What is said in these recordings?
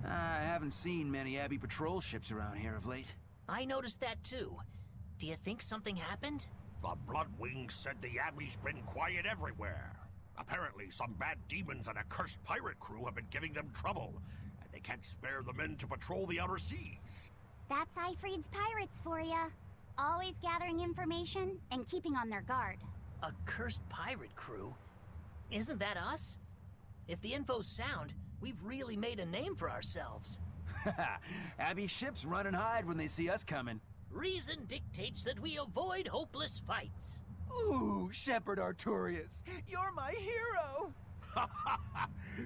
I haven't seen many Abbey patrol ships around here of late. I noticed that too. Do you think something happened? The Bloodwings said the Abbey's been quiet everywhere. Apparently, some bad demons and a cursed pirate crew have been giving them trouble, and they can't spare the men to patrol the outer seas. That's Eifried's pirates for ya. Always gathering information and keeping on their guard. A cursed pirate crew? Isn't that us? If the info's sound, we've really made a name for ourselves. Abbey ships run and hide when they see us coming. Reason dictates that we avoid hopeless fights. Ooh, Shepherd Artorias, you're my hero!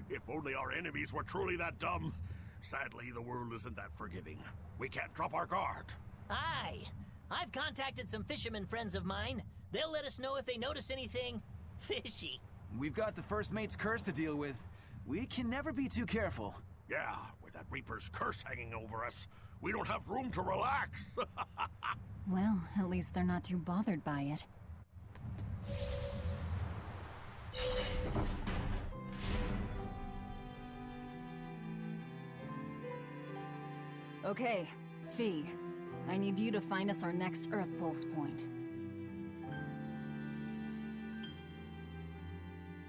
If only our enemies were truly that dumb. Sadly, the world isn't that forgiving. We can't drop our guard. Aye. I've contacted some fishermen friends of mine. They'll let us know if they notice anything fishy. We've got the First Mate's curse to deal with. We can never be too careful. Yeah, with that Reaper's curse hanging over us, we don't have room to relax. Well, at least they're not too bothered by it. Okay, Fee. I need you to find us our next Earth Pulse point.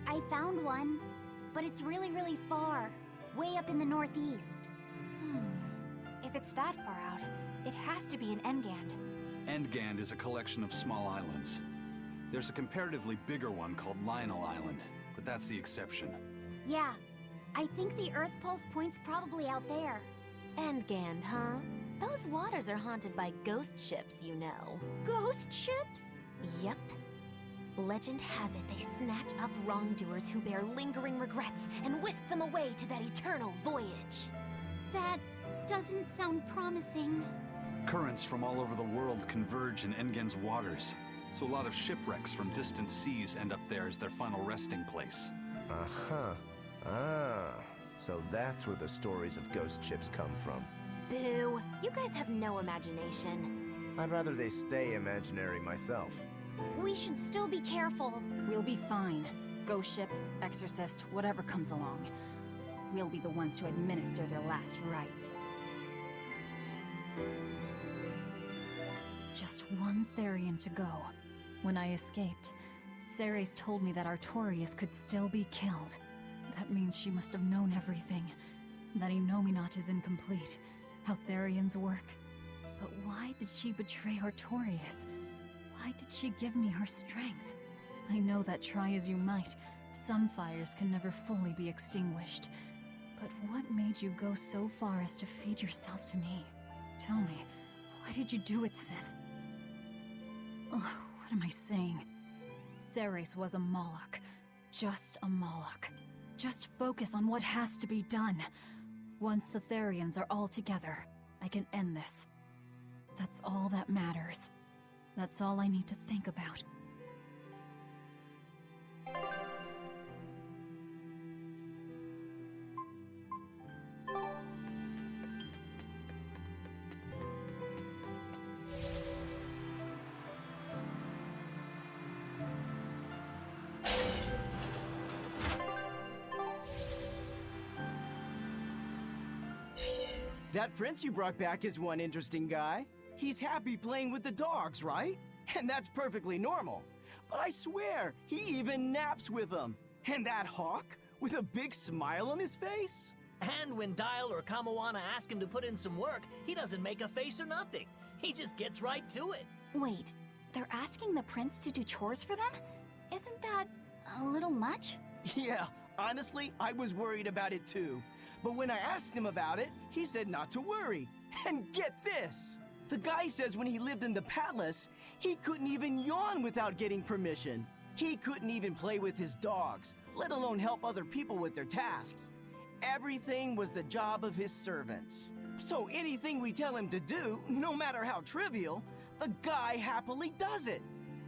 I found one, but it's really far. Way up in the northeast. If it's that far out, it has to be in Engand. Engand is a collection of small islands. There's a comparatively bigger one called Lionel Island, but that's the exception. Yeah, I think the Earth Pulse point's probably out there. Engand, huh? Those waters are haunted by ghost ships, you know. Ghost ships? Yep. Legend has it they snatch up wrongdoers who bear lingering regrets and whisk them away to that eternal voyage. That doesn't sound promising. Currents from all over the world converge in Engand's waters, so a lot of shipwrecks from distant seas end up there as their final resting place. Uh-huh. Ah, so that's where the stories of ghost ships come from. Boo! You guys have no imagination. I'd rather they stay imaginary myself. We should still be careful. We'll be fine. Ghost ship, exorcist, whatever comes along. We'll be the ones to administer their last rites. Just one Therian to go. When I escaped, Ceres told me that Artorias could still be killed. That means she must have known everything. That Innominat is incomplete. How Therians work. But why did she betray Artorias? Why did she give me her strength? I know that try as you might, some fires can never fully be extinguished. But what made you go so far as to feed yourself to me? Tell me, why did you do it, sis? Ugh, what am I saying? Ceres was a Moloch. Just a Moloch. Just focus on what has to be done. Once the Therians are all together, I can end this. That's all that matters. That's all I need to think about. That prince you brought back is one interesting guy. He's happy playing with the dogs, right? And that's perfectly normal. But I swear, he even naps with them. And that hawk, with a big smile on his face? And when Dial or Kamawana ask him to put in some work, he doesn't make a face or nothing. He just gets right to it. Wait, they're asking the prince to do chores for them? Isn't that a little much? Yeah, honestly, I was worried about it too. But when I asked him about it, he said not to worry. And get this! The guy says when he lived in the palace, he couldn't even yawn without getting permission. He couldn't even play with his dogs, let alone help other people with their tasks. Everything was the job of his servants. So anything we tell him to do, no matter how trivial, the guy happily does it.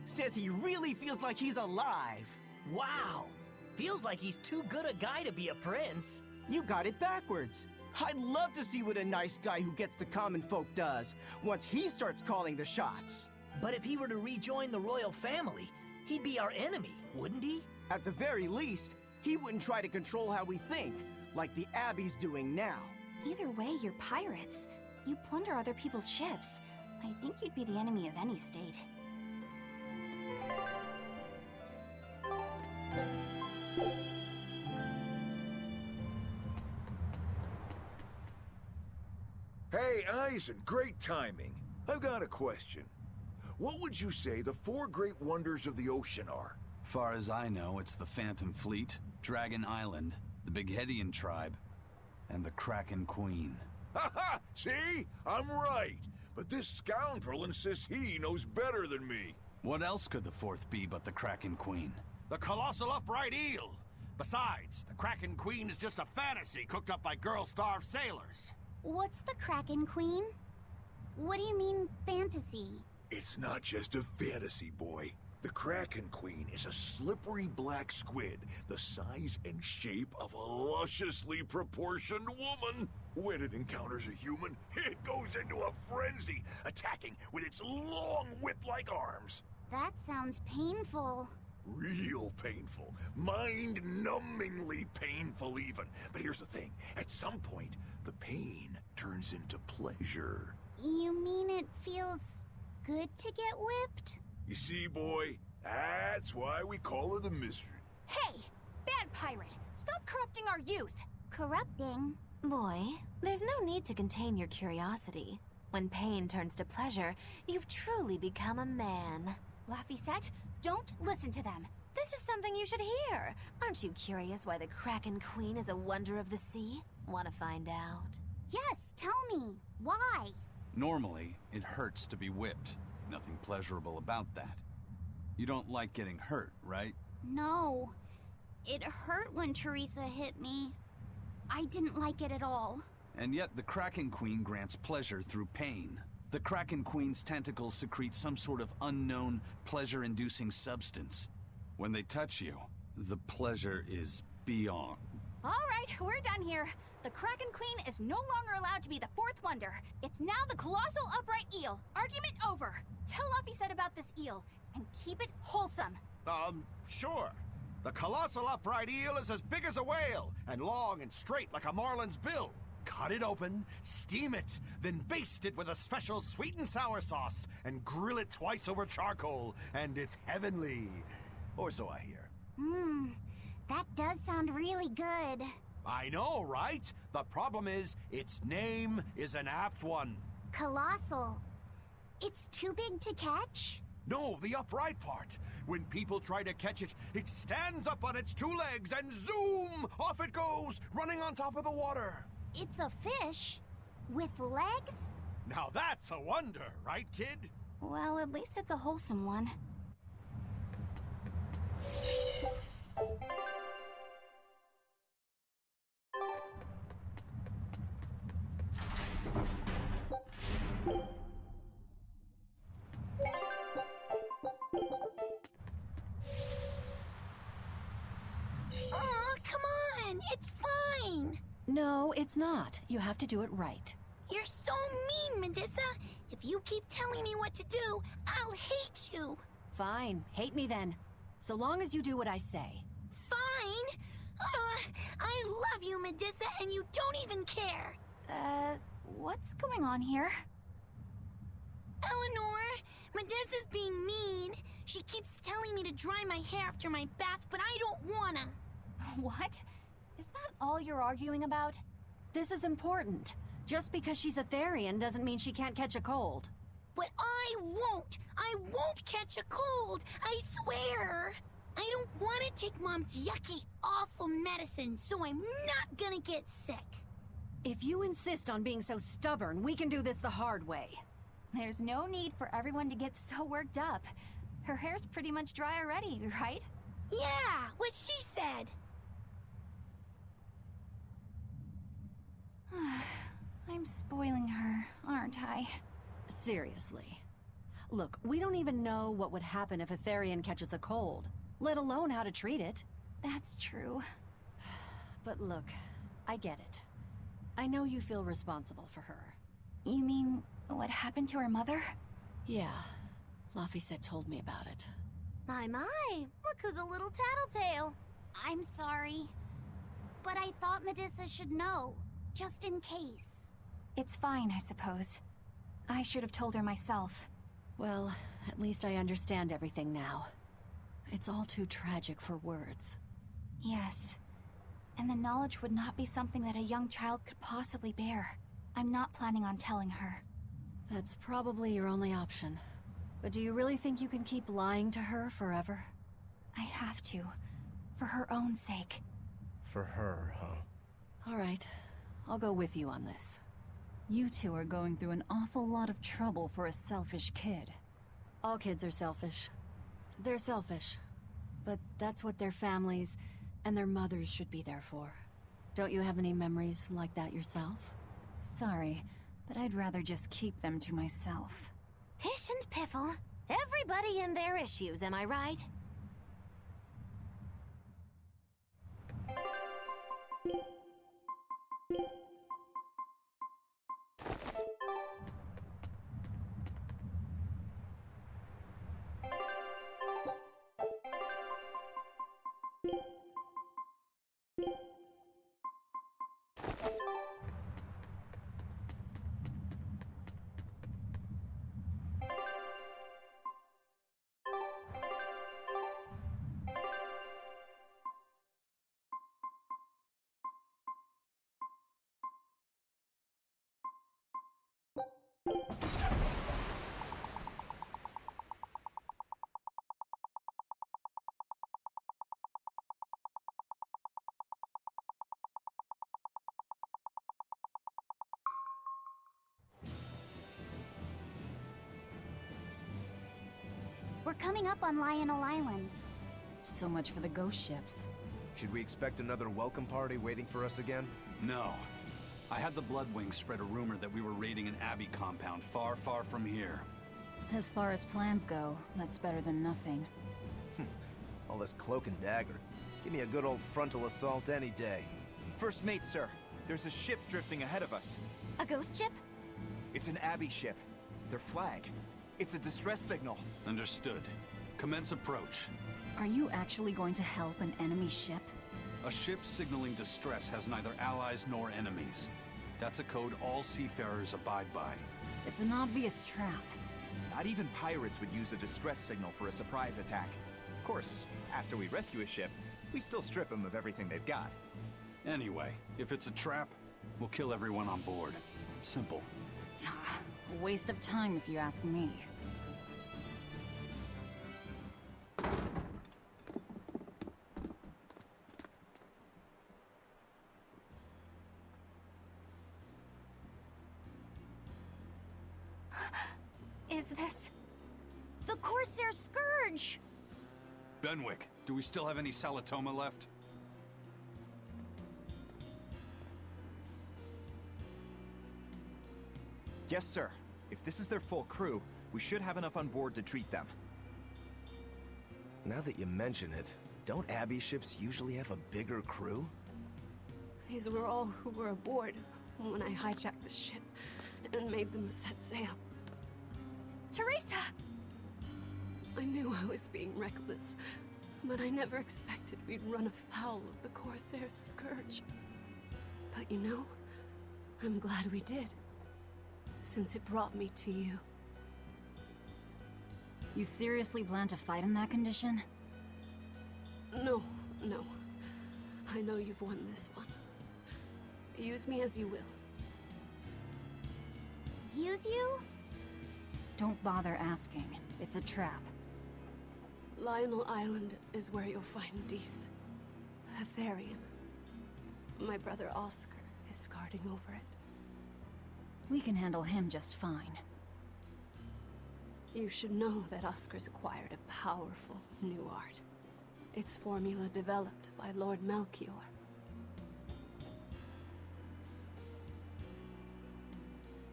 Says he really feels like he's alive. Wow! Feels like he's too good a guy to be a prince. You got it backwards. I'd love to see what a nice guy who gets the common folk does once he starts calling the shots. But if he were to rejoin the royal family, he'd be our enemy, wouldn't he? At the very least, He wouldn't try to control how we think, like the Abbey's doing now. Either way, you're pirates. You plunder other people's ships. I think you'd be the enemy of any state. Hey, Eisen, great timing. I've got a question. What would you say the four great wonders of the ocean are? Far as I know, it's the Phantom Fleet, Dragon Island, the Bighedian tribe, and the Kraken Queen. Ha! See? I'm right. But this scoundrel insists he knows better than me. What else could the fourth be but the Kraken Queen? The colossal upright eel! Besides, the Kraken Queen is just a fantasy cooked up by girl-starved sailors. What's the Kraken Queen? What do you mean, fantasy? It's not just a fantasy, boy. The Kraken Queen is a slippery black squid, the size and shape of a lusciously proportioned woman. When it encounters a human, it goes into a frenzy, attacking with its long whip-like arms. That sounds painful. Real painful. Mind-numbingly painful even. But here's the thing. At some point, the pain turns into pleasure. You mean it feels good to get whipped? You see, boy? That's why we call her the Mistress. Hey! Bad pirate! Stop corrupting our youth! Corrupting? Boy, there's no need to contain your curiosity. When pain turns to pleasure, you've truly become a man. Laphicet, don't listen to them. This is something you should hear. Aren't you curious why the Kraken Queen is a wonder of the sea? Want to find out? Yes, tell me. Why? Normally, it hurts to be whipped. Nothing pleasurable about that. You don't like getting hurt, right? No. It hurt when Teresa hit me. I didn't like it at all. And yet the Kraken Queen grants pleasure through pain. The Kraken Queen's tentacles secrete some sort of unknown, pleasure-inducing substance. When they touch you, the pleasure is beyond. All right, we're done here. The Kraken Queen is no longer allowed to be the fourth wonder. It's now the colossal upright eel. Argument over. Tell Laphicet about this eel, and keep it wholesome. Sure. The colossal upright eel is as big as a whale, and long and straight like a marlin's bill. Cut it open, steam it, then baste it with a special sweet and sour sauce, and grill it twice over charcoal, and it's heavenly. Or so I hear. That does sound really good. I know, right? The problem is, its name is an apt one. Colossal. It's too big to catch? No, the upright part. When people try to catch it, it stands up on its two legs and zoom! Off it goes, running on top of the water. It's a fish? With legs? Now that's a wonder, right, kid? Well, at least it's a wholesome one. Aw, come on! It's fine! No, it's not. You have to do it right. You're so mean, Medusa! If you keep telling me what to do, I'll hate you! Fine, hate me then. So long as you do what I say. Fine! I love you, Medusa, and you don't even care! What's going on here? Eleanor, Medusa's being mean. She keeps telling me to dry my hair after my bath, but I don't wanna. What? Is that all you're arguing about? This is important. Just because she's a Therian doesn't mean she can't catch a cold. But I won't! I won't catch a cold! I swear! I don't want to take Mom's yucky, awful medicine, so I'm not gonna get sick. If you insist on being so stubborn, we can do this the hard way. There's no need for everyone to get so worked up. Her hair's pretty much dry already, right? Yeah, what she said. I'm spoiling her, aren't I? Seriously. Look, we don't even know what would happen if a Therian catches a cold, let alone how to treat it. That's true. But look, I get it. I know you feel responsible for her. You mean what happened to her mother? Yeah, Laphicet told me about it. My, look who's a little tattletale. I'm sorry. But I thought Medusa should know, just in case. It's fine, I suppose. I should have told her myself. Well, at least I understand everything now. It's all too tragic for words. Yes. And the knowledge would not be something that a young child could possibly bear. I'm not planning on telling her. That's probably your only option. But do you really think you can keep lying to her forever? I have to. For her own sake. For her, huh? All right. I'll go with you on this. You two are going through an awful lot of trouble for a selfish kid. All kids are selfish. They're selfish. But that's what their families and their mothers should be there for. Don't you have any memories like that yourself? Sorry, but I'd rather just keep them to myself. Pish and piffle. Everybody and their issues, am I right? We're coming up on Lionel Island. So much for the ghost ships. Should we expect another welcome party waiting for us again? No. I had the Bloodwings spread a rumor that we were raiding an Abbey compound far, far from here. As far as plans go, that's better than nothing. All this cloak and dagger. Give me a good old frontal assault any day. First mate, sir. There's a ship drifting ahead of us. A ghost ship? It's an Abbey ship. Their flag. It's a distress signal. Understood. Commence approach. Are you actually going to help an enemy ship? A ship signaling distress has neither allies nor enemies. That's a code all seafarers abide by. It's an obvious trap. Not even pirates would use a distress signal for a surprise attack. Of course, after we rescue a ship, we still strip them of everything they've got. Anyway, if it's a trap, we'll kill everyone on board. Simple. A waste of time if you ask me. Is this... The Corsair Scourge! Benwick, do we still have any Salatoma left? Yes, sir. If this is their full crew, we should have enough on board to treat them. Now that you mention it, don't Abbey ships usually have a bigger crew? These were all who were aboard when I hijacked the ship and made them set sail. Teresa! I knew I was being reckless, but I never expected we'd run afoul of the Corsair Scourge. But you know, I'm glad we did, since it brought me to you. You seriously plan to fight in that condition? No. I know you've won this one. Use me as you will. Use you? Don't bother asking. It's a trap. Lionel Island is where you'll find Dees. Aetherian. My brother Oscar is guarding over it. We can handle him just fine. You should know that Oscar's acquired a powerful new art. Its formula developed by Lord Melchior.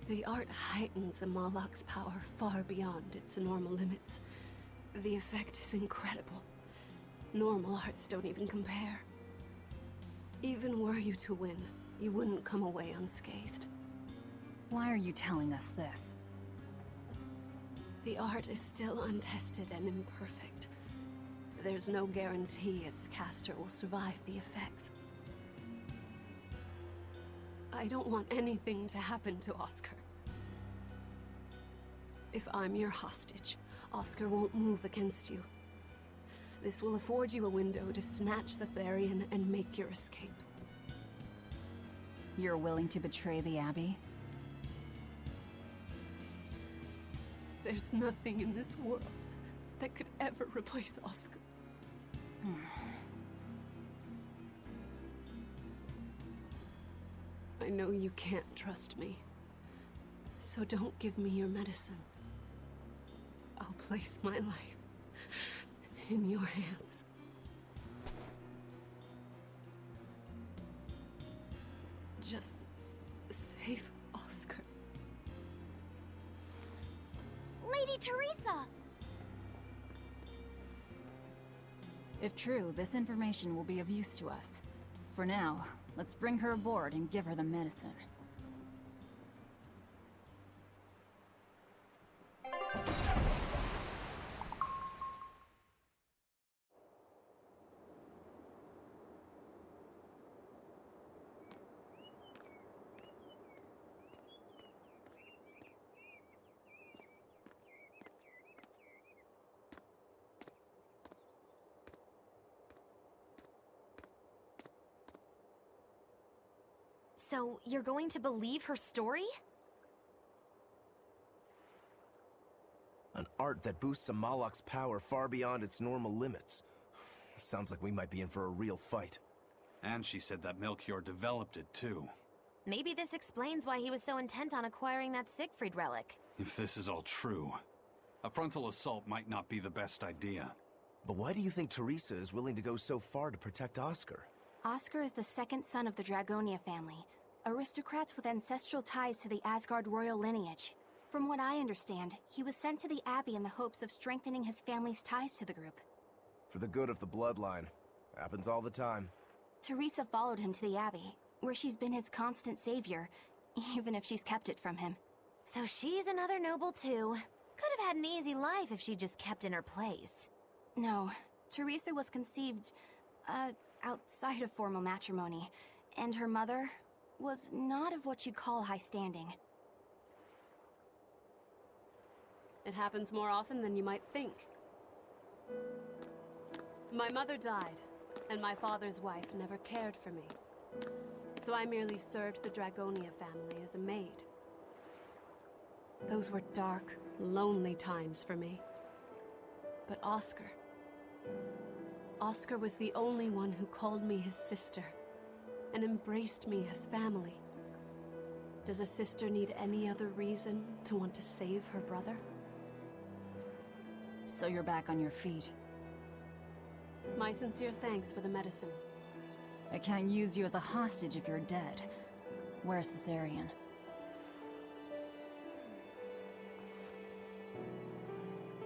The art heightens a Malak's power far beyond its normal limits. The effect is incredible. Normal arts don't even compare. Even were you to win, you wouldn't come away unscathed. Why are you telling us this? The art is still untested and imperfect. There's no guarantee its caster will survive the effects. I don't want anything to happen to Oscar. If I'm your hostage, Oscar won't move against you. This will afford you a window to snatch the Therian and make your escape. You're willing to betray the Abbey? There's nothing in this world that could ever replace Oscar. I know you can't trust me, so don't give me your medicine. I'll place my life in your hands. Just save Oscar. Lady Teresa! If true, this information will be of use to us. For now, let's bring her aboard and give her the medicine. So, you're going to believe her story? An art that boosts a Moloch's power far beyond its normal limits. Sounds like we might be in for a real fight. And she said that Melchior developed it too. Maybe this explains why he was so intent on acquiring that Siegfried relic. If this is all true, a frontal assault might not be the best idea. But why do you think Teresa is willing to go so far to protect Oscar? Oscar is the second son of the Dragonia family, aristocrats with ancestral ties to the Asgard royal lineage. From what I understand, he was sent to the Abbey in the hopes of strengthening his family's ties to the group. For the good of the bloodline. Happens all the time. Teresa followed him to the Abbey, where she's been his constant savior, even if she's kept it from him. So she's another noble too. Could have had an easy life if she just kept in her place. No, Teresa was conceived, outside of formal matrimony, and her mother was not of what you'd call high standing. It happens more often than you might think. My mother died, and my father's wife never cared for me. So I merely served the Dragonia family as a maid. Those were dark, lonely times for me. But Oscar was the only one who called me his sister and embraced me as family. Does a sister need any other reason to want to save her brother? So you're back on your feet. My sincere thanks for the medicine. I can't use you as a hostage if you're dead. Where's the Therian?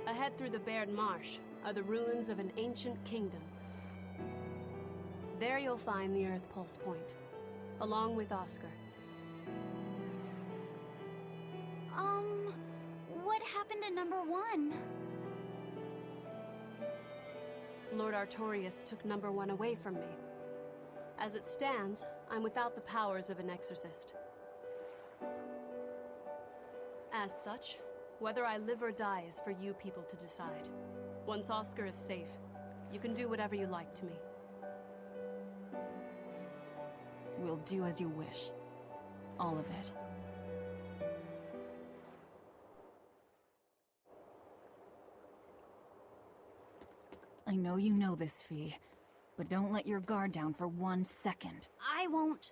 Ahead through the Baird Marsh are the ruins of an ancient kingdom. There you'll find the Earth Pulse Point, along with Oscar. What happened to number 1? Lord Artorius took number 1 away from me. As it stands, I'm without the powers of an exorcist. As such, whether I live or die is for you people to decide. Once Oscar is safe, you can do whatever you like to me. We'll do as you wish. All of it. I know you know this, Fee, but don't let your guard down for 1 second. I won't.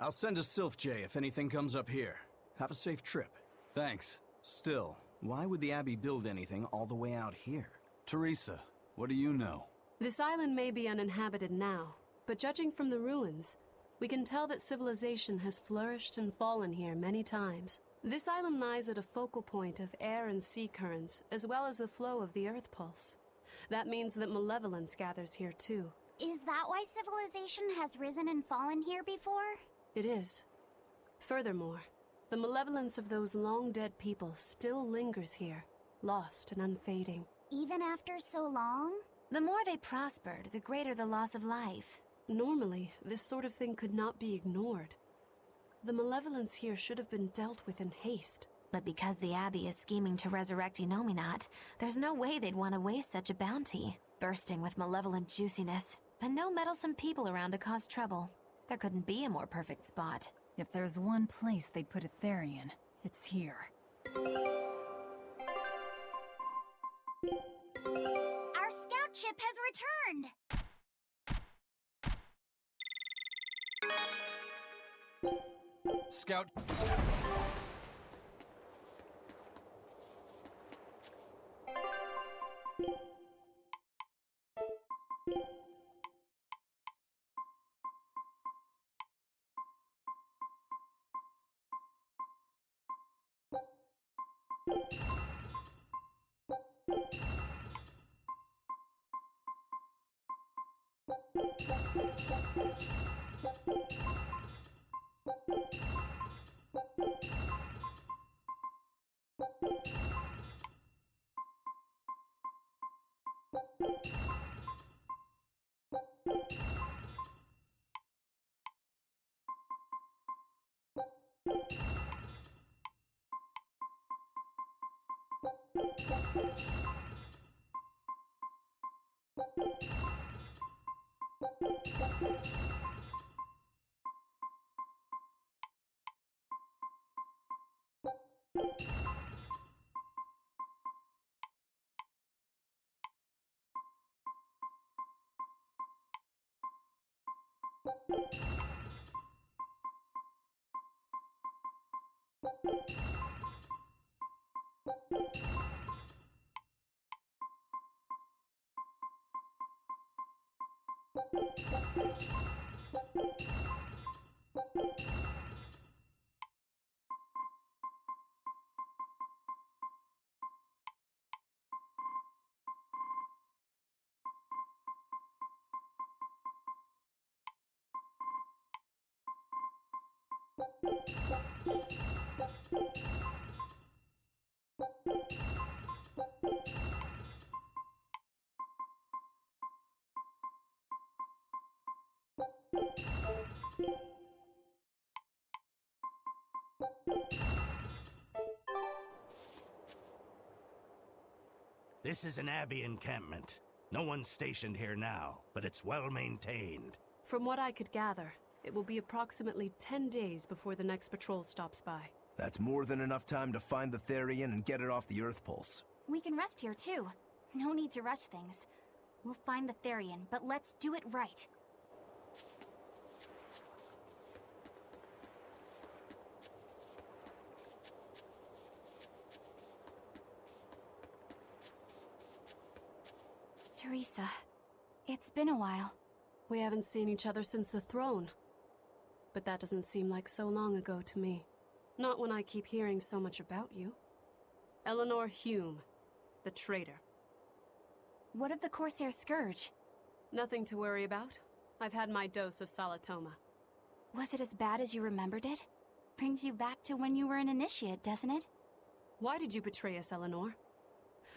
I'll send a Sylph J if anything comes up here. Have a safe trip. Thanks. Still, why would the Abbey build anything all the way out here? Teresa, what do you know? This island may be uninhabited now, but judging from the ruins, we can tell that civilization has flourished and fallen here many times. This island lies at a focal point of air and sea currents, as well as the flow of the Earth Pulse. That means that malevolence gathers here too. Is that why civilization has risen and fallen here before? It is. Furthermore, the malevolence of those long-dead people still lingers here, lost and unfading. Even after so long? The more they prospered, the greater the loss of life. Normally, this sort of thing could not be ignored. The malevolence here should have been dealt with in haste. But because the Abbey is scheming to resurrect Inominat, there's no way they'd want to waste such a bounty. Bursting with malevolent juiciness, and no meddlesome people around to cause trouble. There couldn't be a more perfect spot. If there's one place they'd put a Therian, it's here. Our scout ship has returned! Scout... This is an Abbey encampment. No one's stationed here now, but it's well maintained. From what I could gather, it will be approximately 10 days before the next patrol stops by. That's more than enough time to find the Therian and get it off the Earth Pulse. We can rest here too. No need to rush things. We'll find the Therian, but let's do it right. Teresa, it's been a while. We haven't seen each other since the throne. But that doesn't seem like so long ago to me. Not when I keep hearing so much about you. Eleanor Hume, the traitor. What of the Corsair Scourge? Nothing to worry about. I've had my dose of Salatoma. Was it as bad as you remembered it? Brings you back to when you were an initiate, doesn't it? Why did you betray us, Eleanor?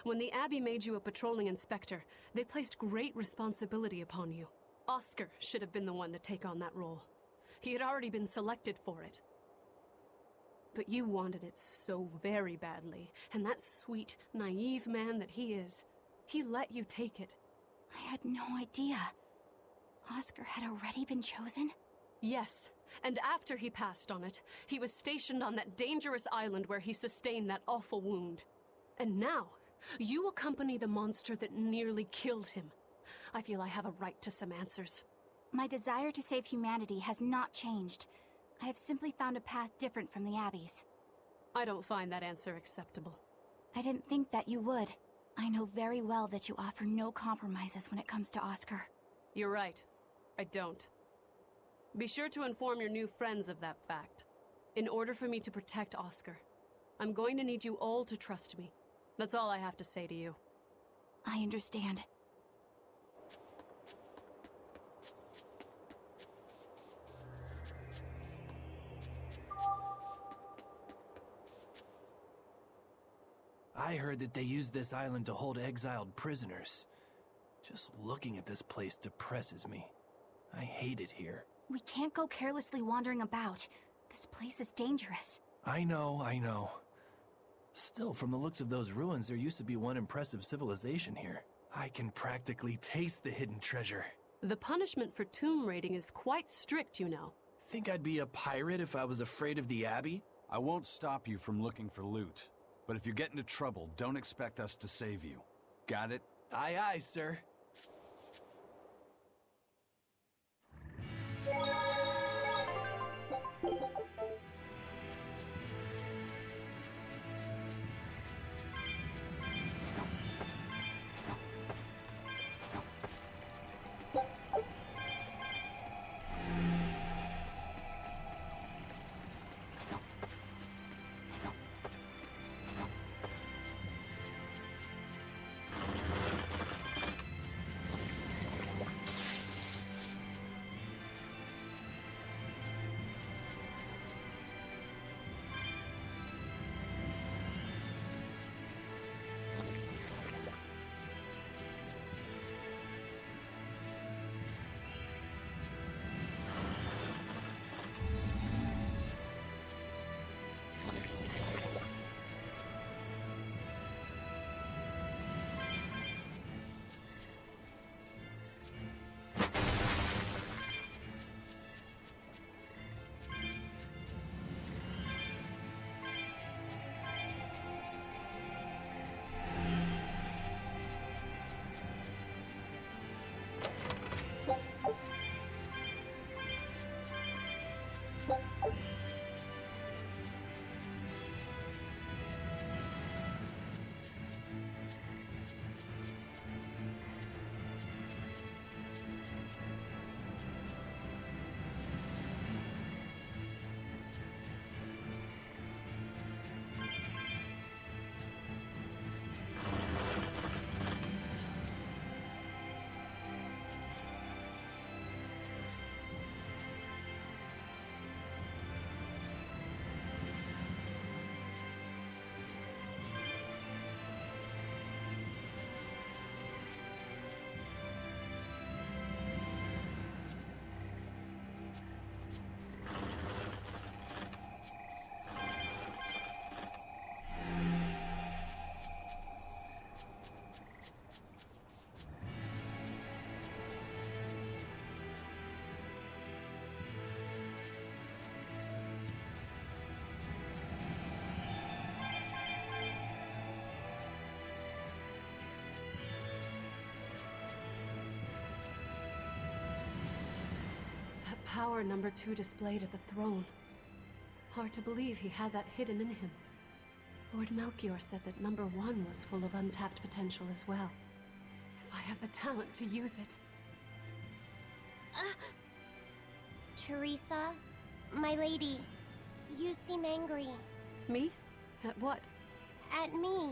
When the Abbey made you a patrolling inspector, they placed great responsibility upon you. Oscar should have been the one to take on that role. He had already been selected for it. But you wanted it so very badly, and that sweet, naive man that he is, he let you take it. I had no idea. Oscar had already been chosen? Yes, and after he passed on it, he was stationed on that dangerous island where he sustained that awful wound. And now, you accompany the monster that nearly killed him. I feel I have a right to some answers. My desire to save humanity has not changed. I have simply found a path different from the Abbey's. I don't find that answer acceptable. I didn't think that you would. I know very well that you offer no compromises when it comes to Oscar. You're right. I don't. Be sure to inform your new friends of that fact. In order for me to protect Oscar, I'm going to need you all to trust me. That's all I have to say to you. I understand. I heard that they use this island to hold exiled prisoners. Just looking at this place depresses me. I hate it here. We can't go carelessly wandering about. This place is dangerous. I know. Still, from the looks of those ruins, there used to be one impressive civilization here. I can practically taste the hidden treasure. The punishment for tomb raiding is quite strict, you know. Think I'd be a pirate if I was afraid of the Abbey? I won't stop you from looking for loot. But if you get into trouble, don't expect us to save you. Got it? Aye, aye, sir. Power number 2 displayed at the throne. Hard to believe he had that hidden in him. Lord Melchior said that number 1 was full of untapped potential as well. If I have the talent to use it. Teresa, my lady, you seem angry. Me? At what? At me,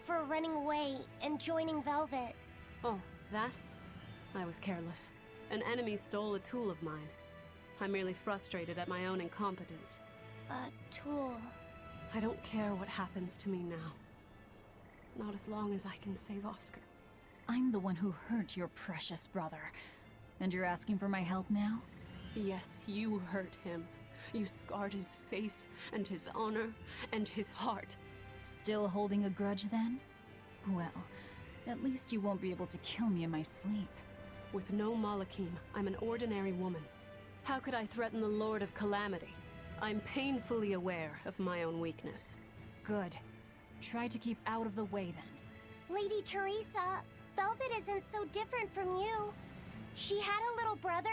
for running away and joining Velvet. Oh, that? I was careless. An enemy stole a tool of mine. I'm merely frustrated at my own incompetence. A tool? I don't care what happens to me now. Not as long as I can save Oscar. I'm the one who hurt your precious brother. And you're asking for my help now? Yes, you hurt him. You scarred his face, and his honor, and his heart. Still holding a grudge then? Well, at least you won't be able to kill me in my sleep. With no Malakim, I'm an ordinary woman. How could I threaten the Lord of Calamity? I'm painfully aware of my own weakness. Good. Try to keep out of the way then. Lady Teresa, Velvet isn't so different from you. She had a little brother,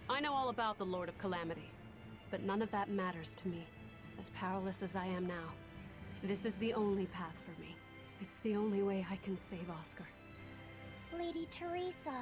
I know all about the Lord of Calamity, but none of that matters to me. As powerless as I am now, this is the only path for me. It's the only way I can save Oscar. Lady Teresa.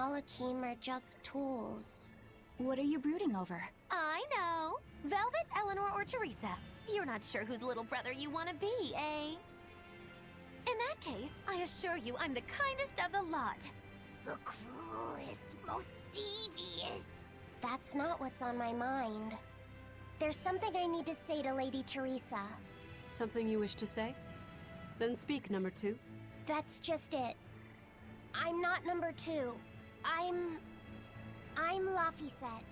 Malakim are just tools. What are you brooding over? I know. Velvet, Eleanor, or Teresa. You're not sure whose little brother you want to be, eh? In that case, I assure you I'm the kindest of the lot. The cruelest, most devious. That's not what's on my mind. There's something I need to say to Lady Teresa. Something you wish to say? Then speak, number 2. That's just it. I'm not number 2. I'm Laphicet.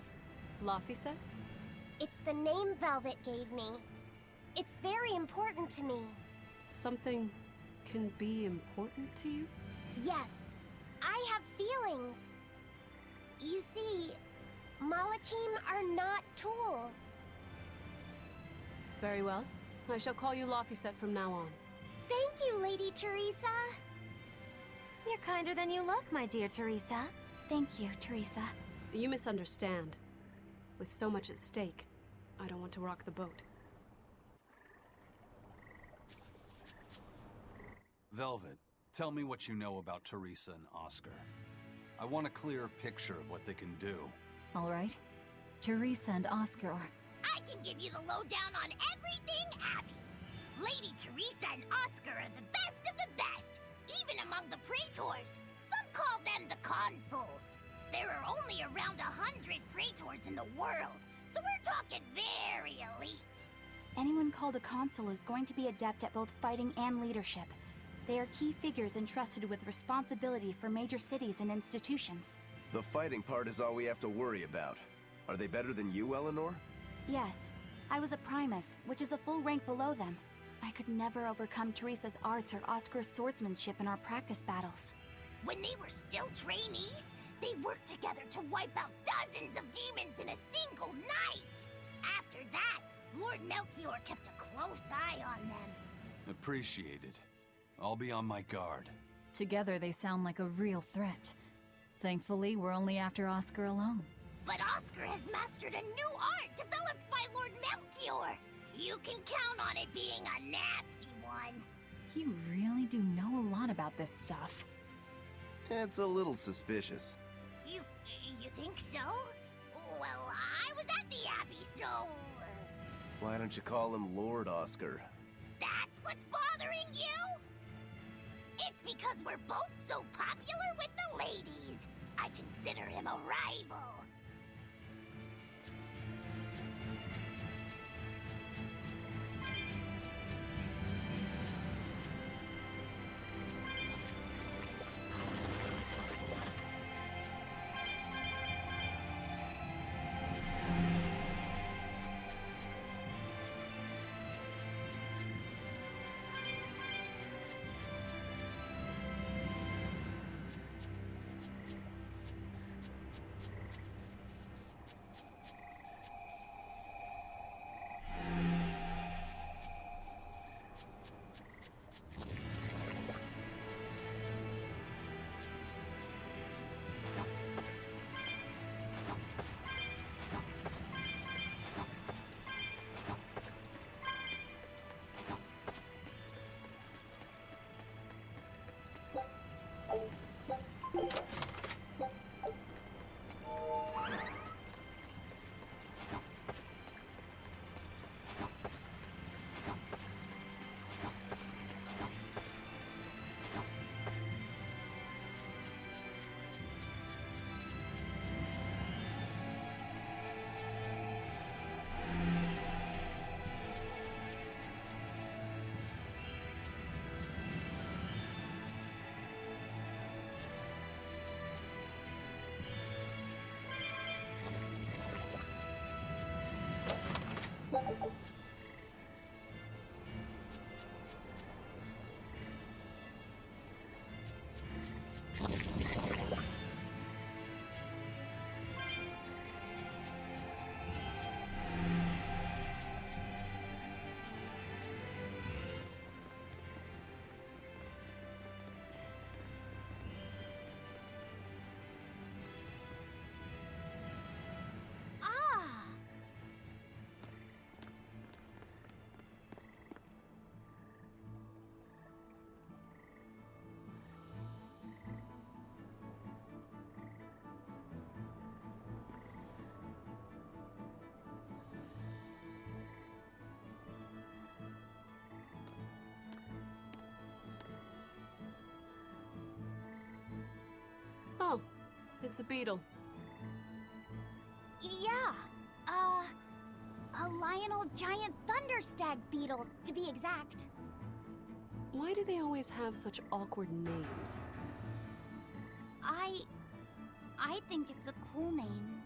Laphicet? It's the name Velvet gave me. It's very important to me. Something can be important to you? Yes, I have feelings. You see, Malakim are not tools. Very well. I shall call you Laphicet from now on. Thank you, Lady Teresa. You're kinder than you look, my dear Teresa. Thank you, Teresa. You misunderstand. With so much at stake, I don't want to rock the boat. Velvet, tell me what you know about Teresa and Oscar. I want a clearer picture of what they can do. All right. Teresa and Oscar are... I can give you the lowdown on everything Abby. Lady Teresa and Oscar are the best of the best, even among the praetors. Some call them the consuls. There are only around 100 praetors in the world, so we're talking very elite. Anyone called a consul is going to be adept at both fighting and leadership. They are key figures entrusted with responsibility for major cities and institutions. The fighting part is all we have to worry about. Are they better than you, Eleanor? Yes. I was a primus, which is a full rank below them. I could never overcome Teresa's arts or Oscar's swordsmanship in our practice battles. When they were still trainees, they worked together to wipe out dozens of demons in a single night. After that, Lord Melchior kept a close eye on them. Appreciated. I'll be on my guard. Together they sound like a real threat. Thankfully, we're only after Oscar alone. But Oscar has mastered a new art developed by Lord Melchior. You can count on it being a nasty one. You really do know a lot about this stuff. It's a little suspicious. You think so? Well, I was at the Abbey, so... Why don't you call him Lord Oscar? That's what's bothering you? It's because we're both so popular with the ladies. I consider him a rival. It's a beetle. Yeah. A Lionel giant thunderstag beetle, to be exact. Why do they always have such awkward names? I think it's a cool name.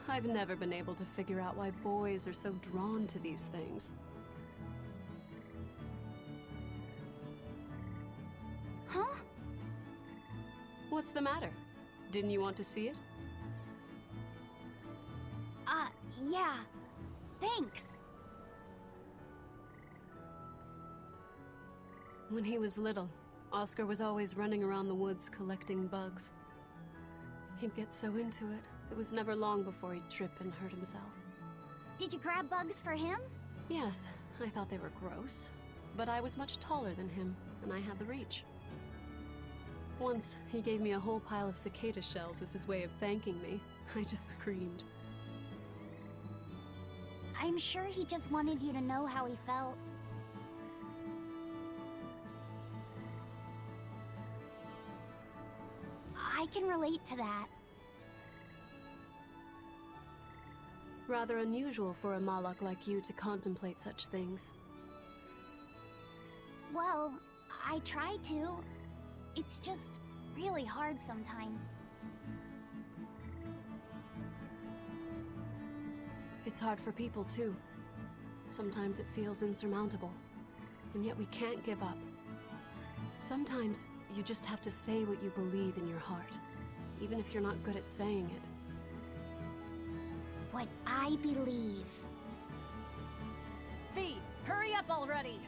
I've never been able to figure out why boys are so drawn to these things. Huh? What's the matter? Didn't you want to see it? Yeah. Thanks. When he was little, Oscar was always running around the woods collecting bugs. He'd get so into it, it was never long before he'd trip and hurt himself. Did you grab bugs for him? Yes, I thought they were gross, but I was much taller than him, and I had the reach. Once, he gave me a whole pile of cicada shells as his way of thanking me. I just screamed. I'm sure he just wanted you to know how he felt. I can relate to that. Rather unusual for a Malak like you to contemplate such things. Well, I try to. It's just really hard sometimes. It's hard for people, too. Sometimes it feels insurmountable, and yet we can't give up. Sometimes you just have to say what you believe in your heart, even if you're not good at saying it. What I believe. V, hurry up already!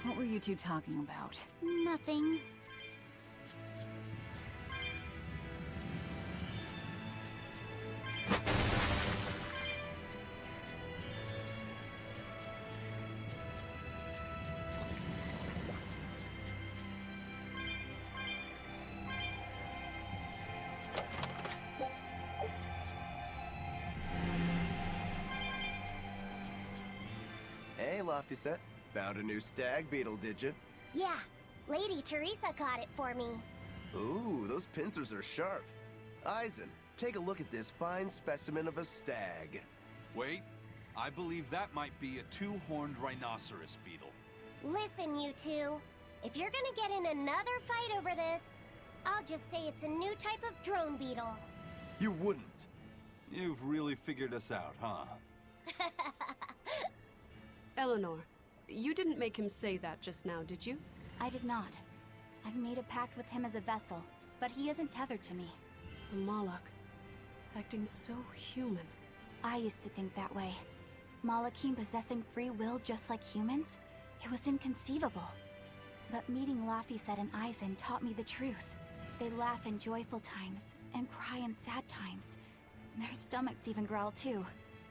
What were you two talking about? Nothing. Hey, Laphicet. Found a new stag beetle, did you? Yeah, Lady Teresa caught it for me. Ooh, those pincers are sharp. Eisen, take a look at this fine specimen of a stag. Wait, I believe that might be a two-horned rhinoceros beetle. Listen, you two. If you're gonna get in another fight over this, I'll just say it's a new type of drone beetle. You wouldn't. You've really figured us out, huh? Eleanor, you didn't make him say that just now, did you? I did not. I've made a pact with him as a vessel, but he isn't tethered to me. A Malak, acting so human. I used to think that way. Malakim possessing free will just like humans? It was inconceivable. But meeting Laphicet and Eisen taught me the truth. They laugh in joyful times, and cry in sad times. Their stomachs even growl too.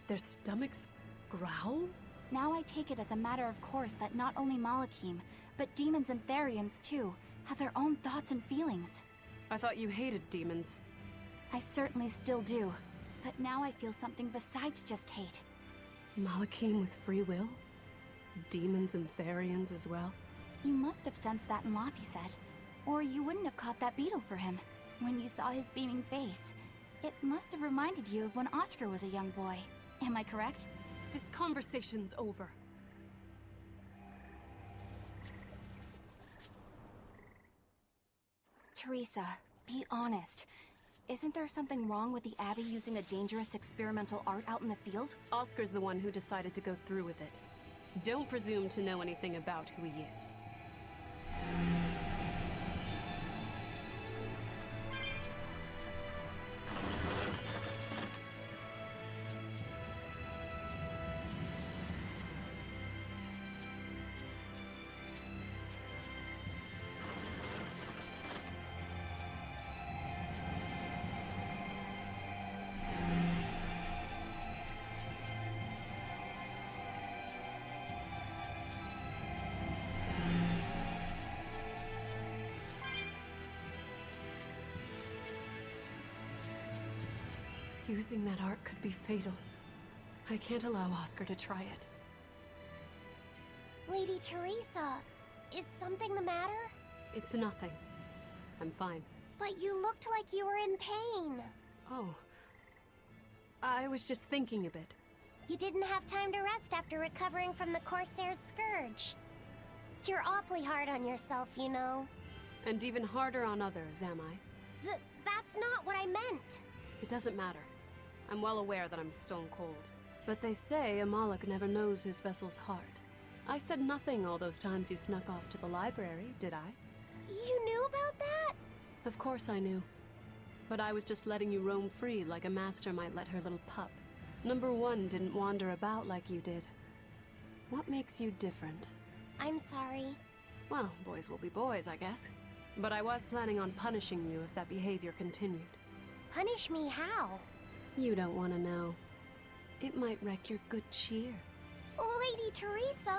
Their stomachs growl? Now I take it as a matter of course that not only Malakim, but demons and Therians too, have their own thoughts and feelings. I thought you hated demons. I certainly still do, but now I feel something besides just hate. Malakim with free will? Demons and Therians as well? You must have sensed that in Laphicet, or you wouldn't have caught that beetle for him. When you saw his beaming face, it must have reminded you of when Oscar was a young boy. Am I correct? This conversation's over. Teresa, be honest. Isn't there something wrong with the Abbey using a dangerous experimental art out in the field? Oscar's the one who decided to go through with it. Don't presume to know anything about who he is. Using that art could be fatal. I can't allow Oscar to try it. Lady Teresa, is something the matter? It's nothing. I'm fine. But you looked like you were in pain. Oh. I was just thinking a bit. You didn't have time to rest after recovering from the Corsair's scourge. You're awfully hard on yourself, you know. And even harder on others, am I? That's not what I meant. It doesn't matter. I'm well aware that I'm stone cold. But they say a Moloch never knows his vessel's heart. I said nothing all those times you snuck off to the library, did I? You knew about that? Of course I knew. But I was just letting you roam free like a master might let her little pup. Number one didn't wander about like you did. What makes you different? I'm sorry. Well, boys will be boys, I guess. But I was planning on punishing you if that behavior continued. Punish me how? You don't want to know. It might wreck your good cheer. Lady Teresa!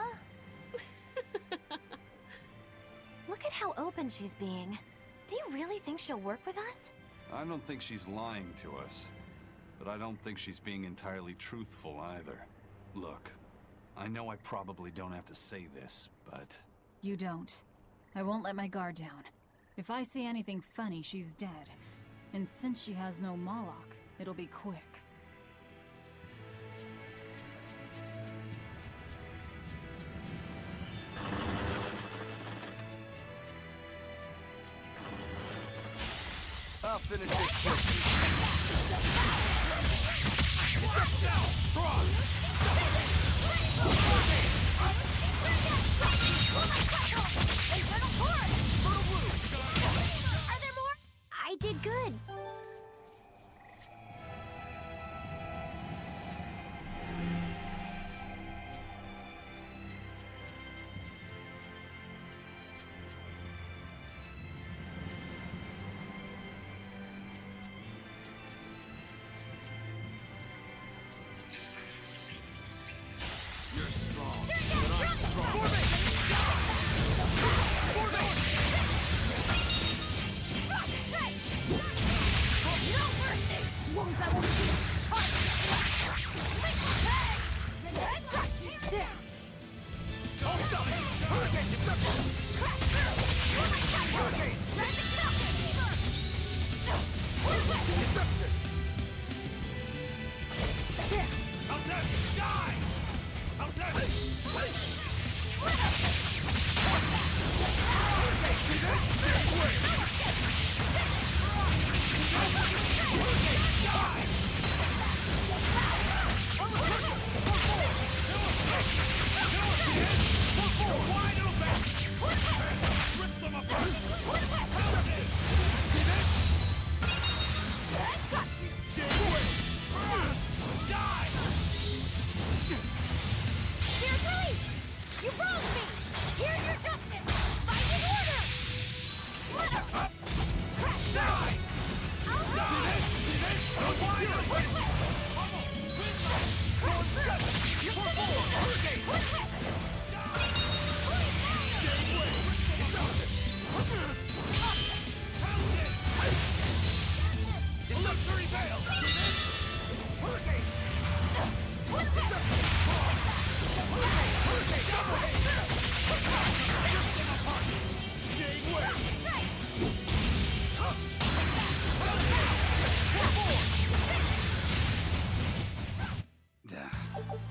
Look at how open she's being. Do you really think she'll work with us? I don't think she's lying to us. But I don't think she's being entirely truthful either. Look, I know I probably don't have to say this, but... You don't. I won't let my guard down. If I see anything funny, she's dead. And since she has no Moloch, it'll be quick. I'll finish this quick. Are there more? I did good.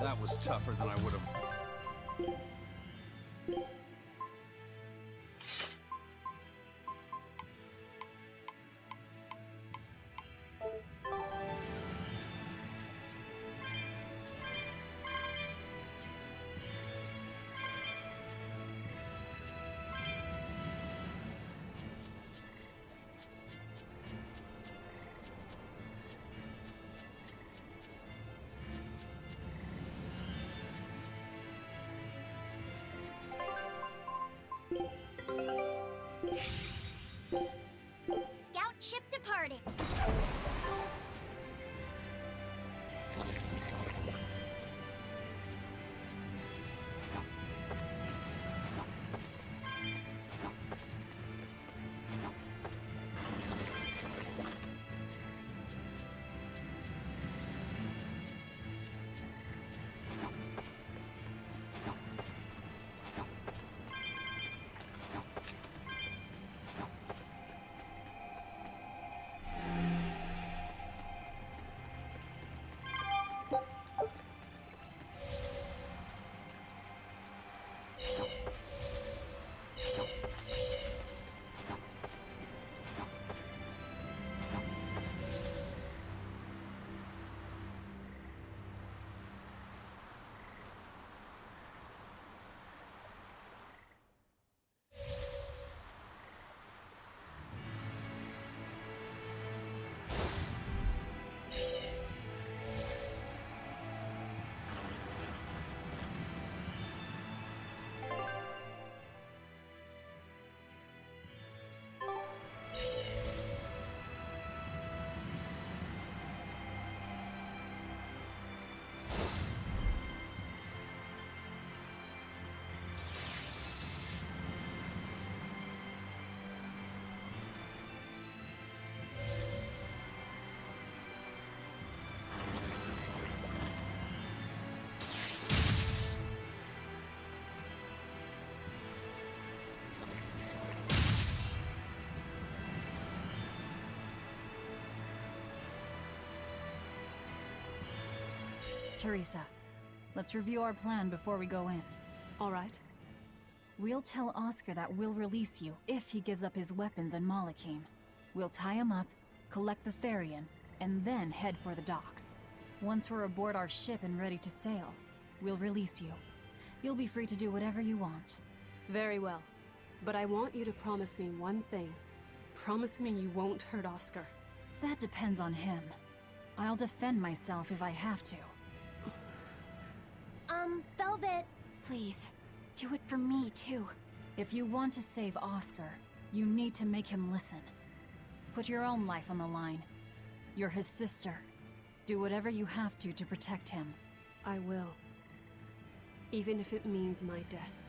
That was tougher than I would have... Teresa, let's review our plan before we go in. All right. We'll tell Oscar that we'll release you if he gives up his weapons and Malachine. We'll tie him up, collect the Therian, and then head for the docks. Once we're aboard our ship and ready to sail, we'll release you. You'll be free to do whatever you want. Very well. But I want you to promise me one thing. Promise me you won't hurt Oscar. That depends on him. I'll defend myself if I have to. Velvet. Please, do it for me too. If you want to save Oscar, you need to make him listen. Put your own life on the line. You're his sister. Do whatever you have to protect him. I will. Even if it means my death.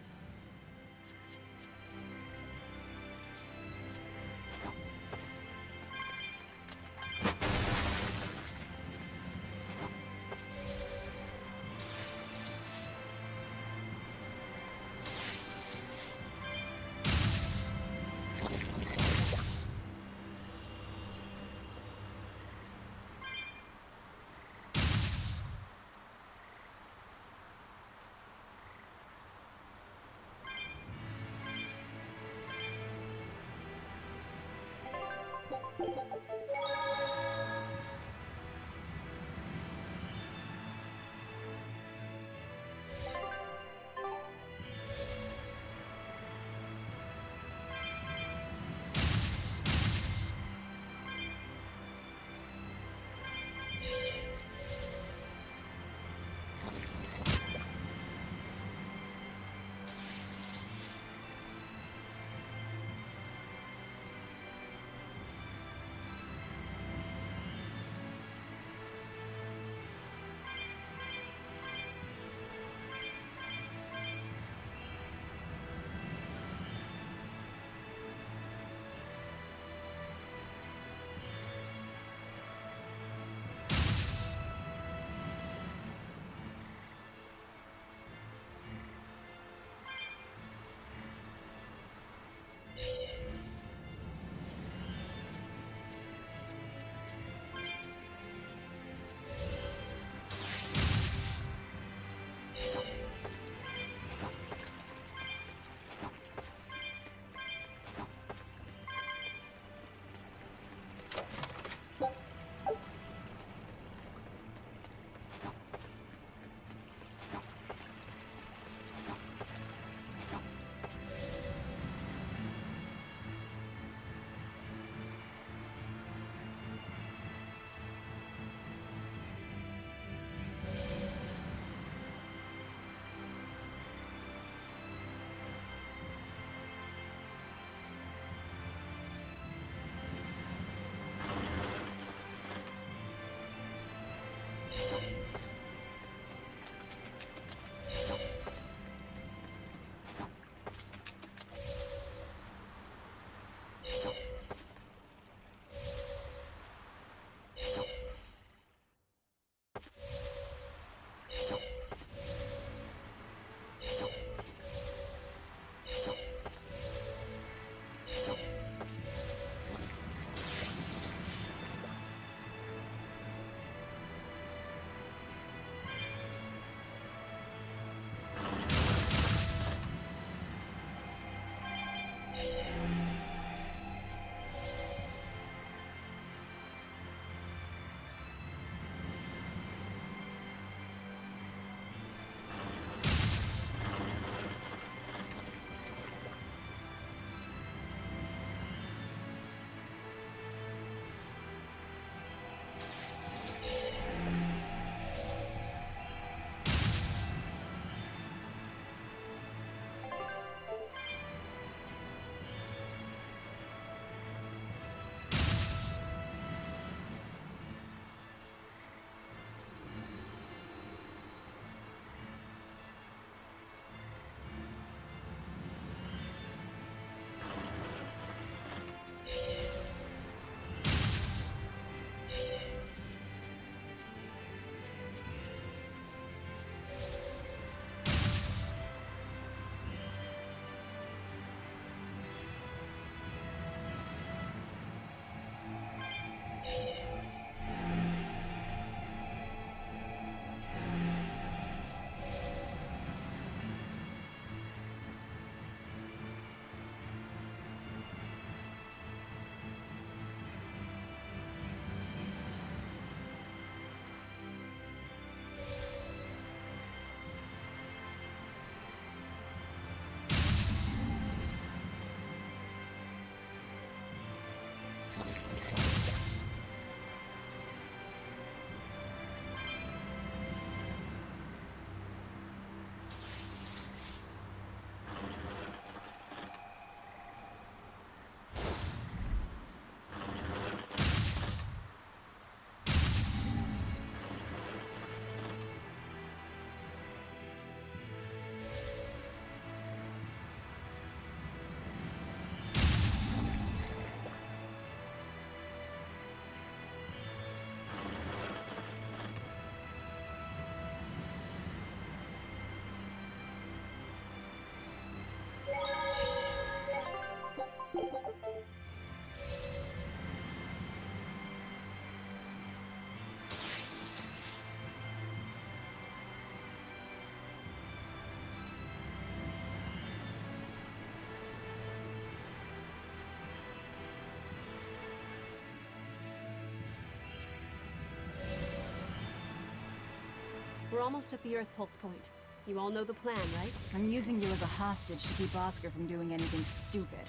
We're almost at the Earth Pulse point. You all know the plan, right? I'm using you as a hostage to keep Oscar from doing anything stupid.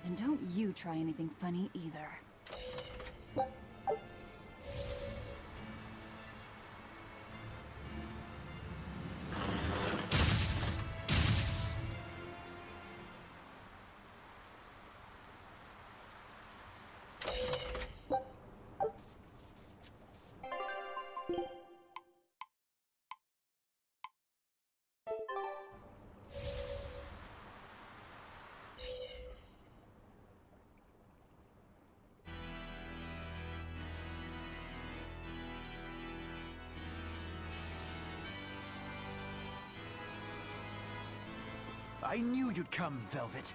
And don't you try anything funny either. I knew you'd come, Velvet.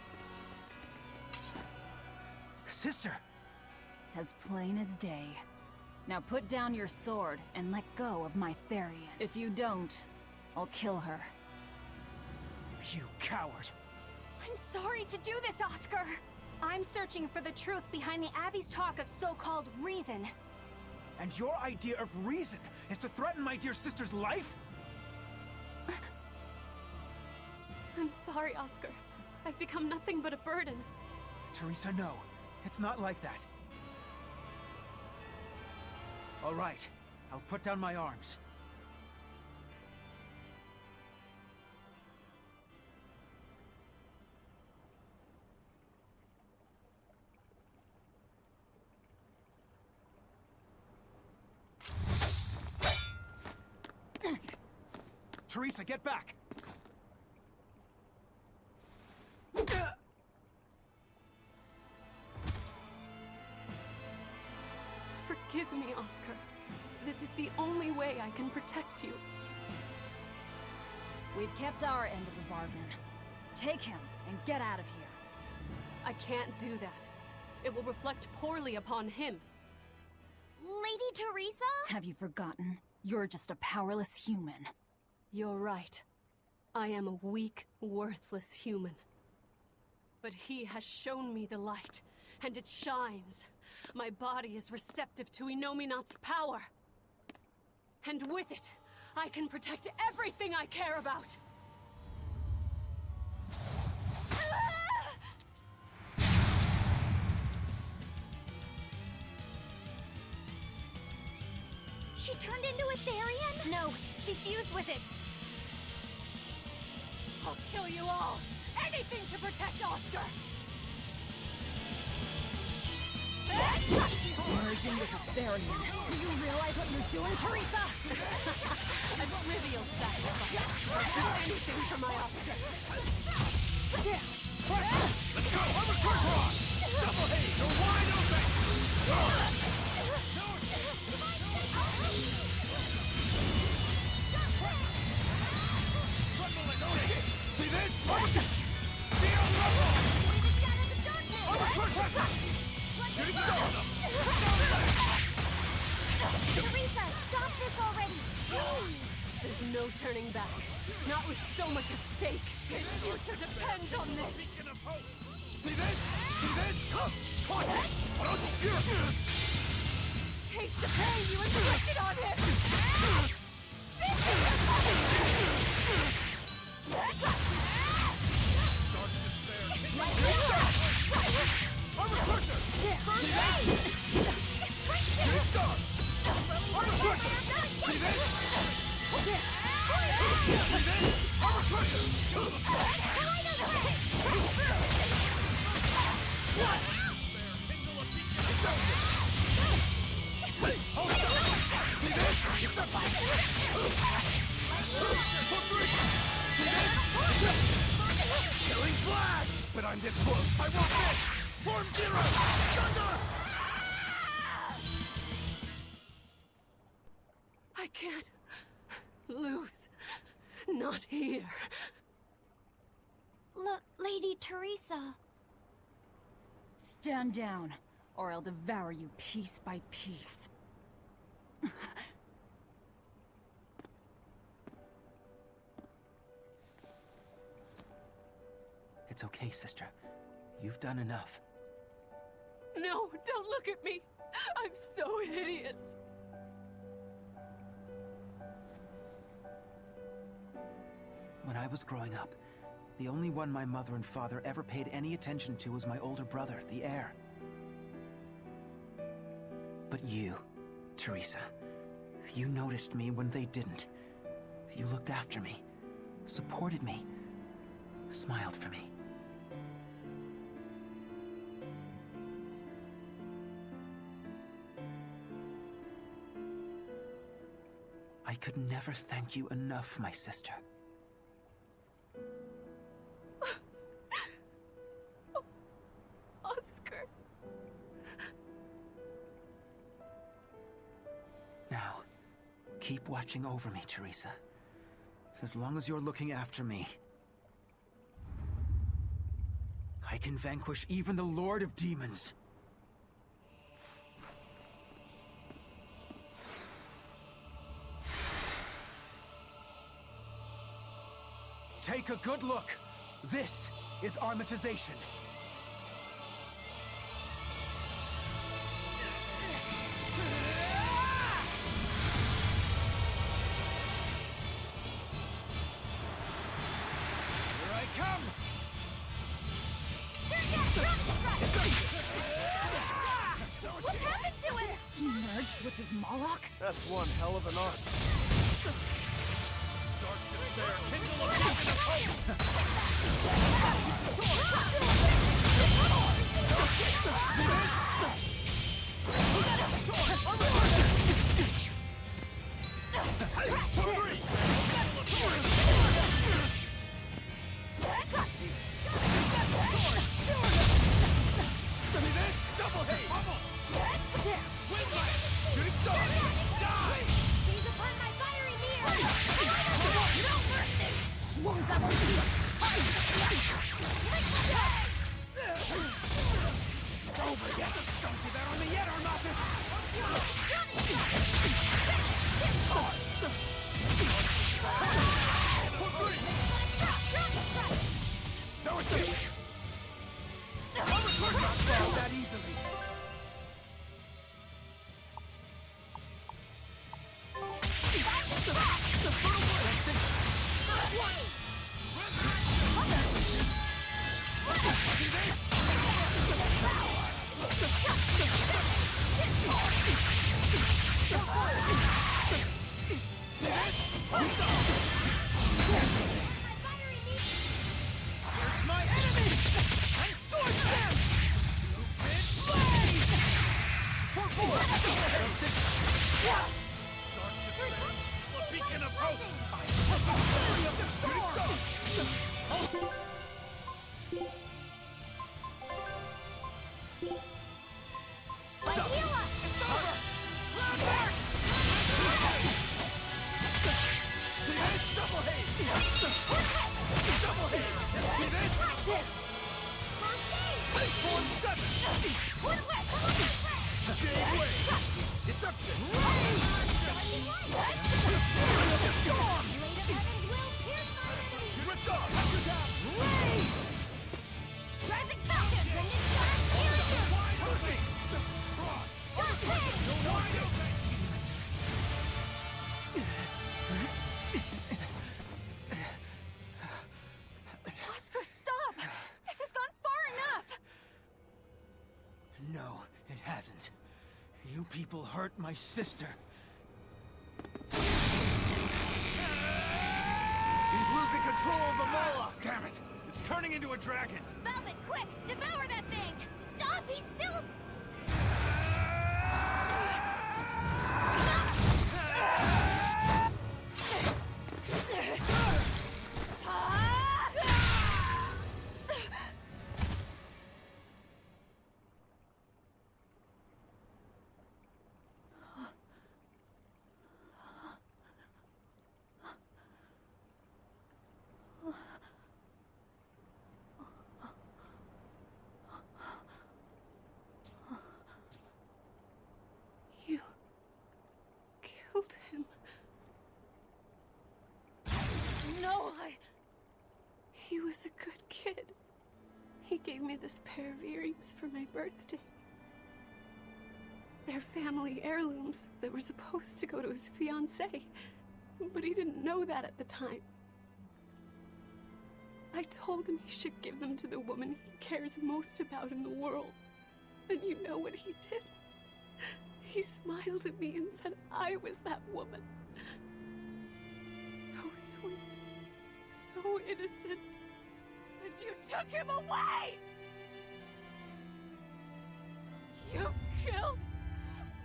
Sister! As plain as day. Now put down your sword and let go of my Therian. If you don't, I'll kill her. You coward! I'm sorry to do this, Oscar! I'm searching for the truth behind the Abbey's talk of so-called reason. And your idea of reason is to threaten my dear sister's life? I'm sorry, Oscar. I've become nothing but a burden. Teresa, no. It's not like that. All right. I'll put down my arms. Teresa, get back! Forgive me, Oscar. This is the only way I can protect you. We've kept our end of the bargain. Take him and get out of here. I can't do that. It will reflect poorly upon him. Lady Teresa? Have you forgotten? You're just a powerless human. You're right. I am a weak, worthless human. But he has shown me the light, and it shines. My body is receptive to Inominat's power. And with it, I can protect everything I care about. She turned into a Therian? No, she fused with it. I'll kill you all! Anything to protect Oscar! Merging with a Therian. Do you realize what you're doing, Teresa? A trivial sacrifice. I'll do anything for my Oscar. Let's go! I'm a quick rock! Double haze! You're wide open! See this? Feel level! I'm a quick rock! Teresa, stop this already! There's no turning back. Not with so much at stake. His future depends on this. See this? See this? Caught it! Taste the pain you inflicted on him! I'm a crusher! See that? Good start! I'm a crusher! See this? See this? I'm a crusher! What? Hey, hold on! See this? Killing flash! But I'm this close. I won't miss! Form zero! Thunder! I can't lose. Not here. Lady Teresa. Stand down, or I'll devour you piece by piece. It's okay, sister. You've done enough. No, don't look at me. I'm so hideous. I was growing up, the only one my mother and father ever paid any attention to was my older brother, the heir. But you, Teresa, you noticed me when they didn't. You looked after me, supported me, smiled for me. I could never thank you enough, my sister. Oscar. Now, keep watching over me, Teresa. As long as you're looking after me, I can vanquish even the Lord of Demons. Take a good look. This is armatization. Here I come! What happened to him? He merged with his Moloch? That's one hell of an art. That easily. Oscar, stop! This has gone far enough! No, it hasn't. You people hurt my sister. He's losing control of the Moloch! Damn it! It's turning into a dragon! Velvet, quick! Devour that thing! Stop! He's still... You killed him. No, He was a good kid. He gave me this pair of earrings for my birthday. They're family heirlooms that were supposed to go to his fiancée, but he didn't know that at the time. I told him he should give them to the woman he cares most about in the world. And you know what he did? He smiled at me and said I was that woman. So sweet, so innocent. And you took him away! You killed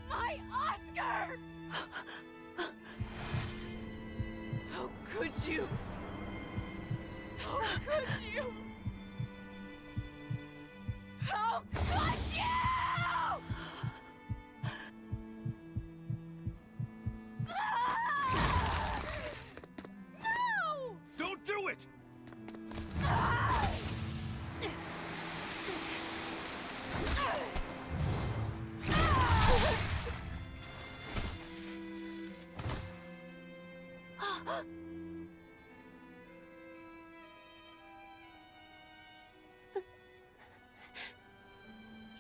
my Oscar! How could you? How could you? How could you? No! Don't do it!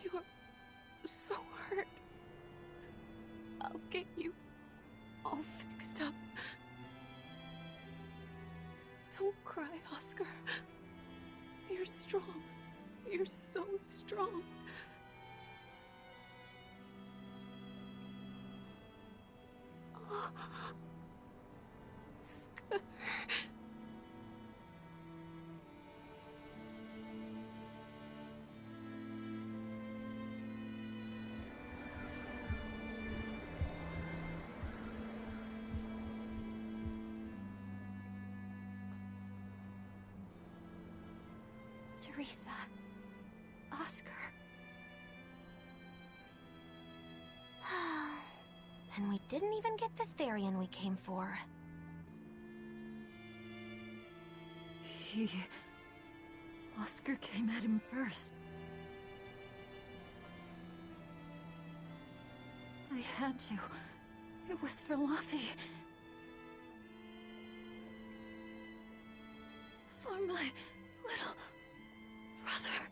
You're so hurt. I'll get you all fixed up. Don't cry, Oscar. You're strong. You're so strong. Oscar. Teresa. Oscar. And we didn't even get the Therian we came for. Oscar came at him first. I had to. It was for Luffy. For my little brother.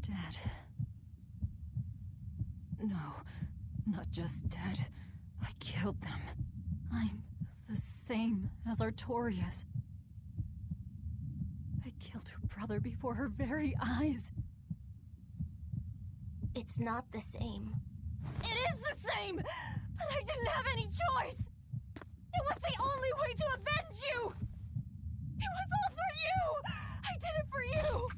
Dead. No, not just dead. I killed them. I'm the same as Artorias. I killed her brother before her very eyes. It's not the same. It is the same! But I didn't have any choice! It was the only way to avenge you! It was all for you! I did it for you!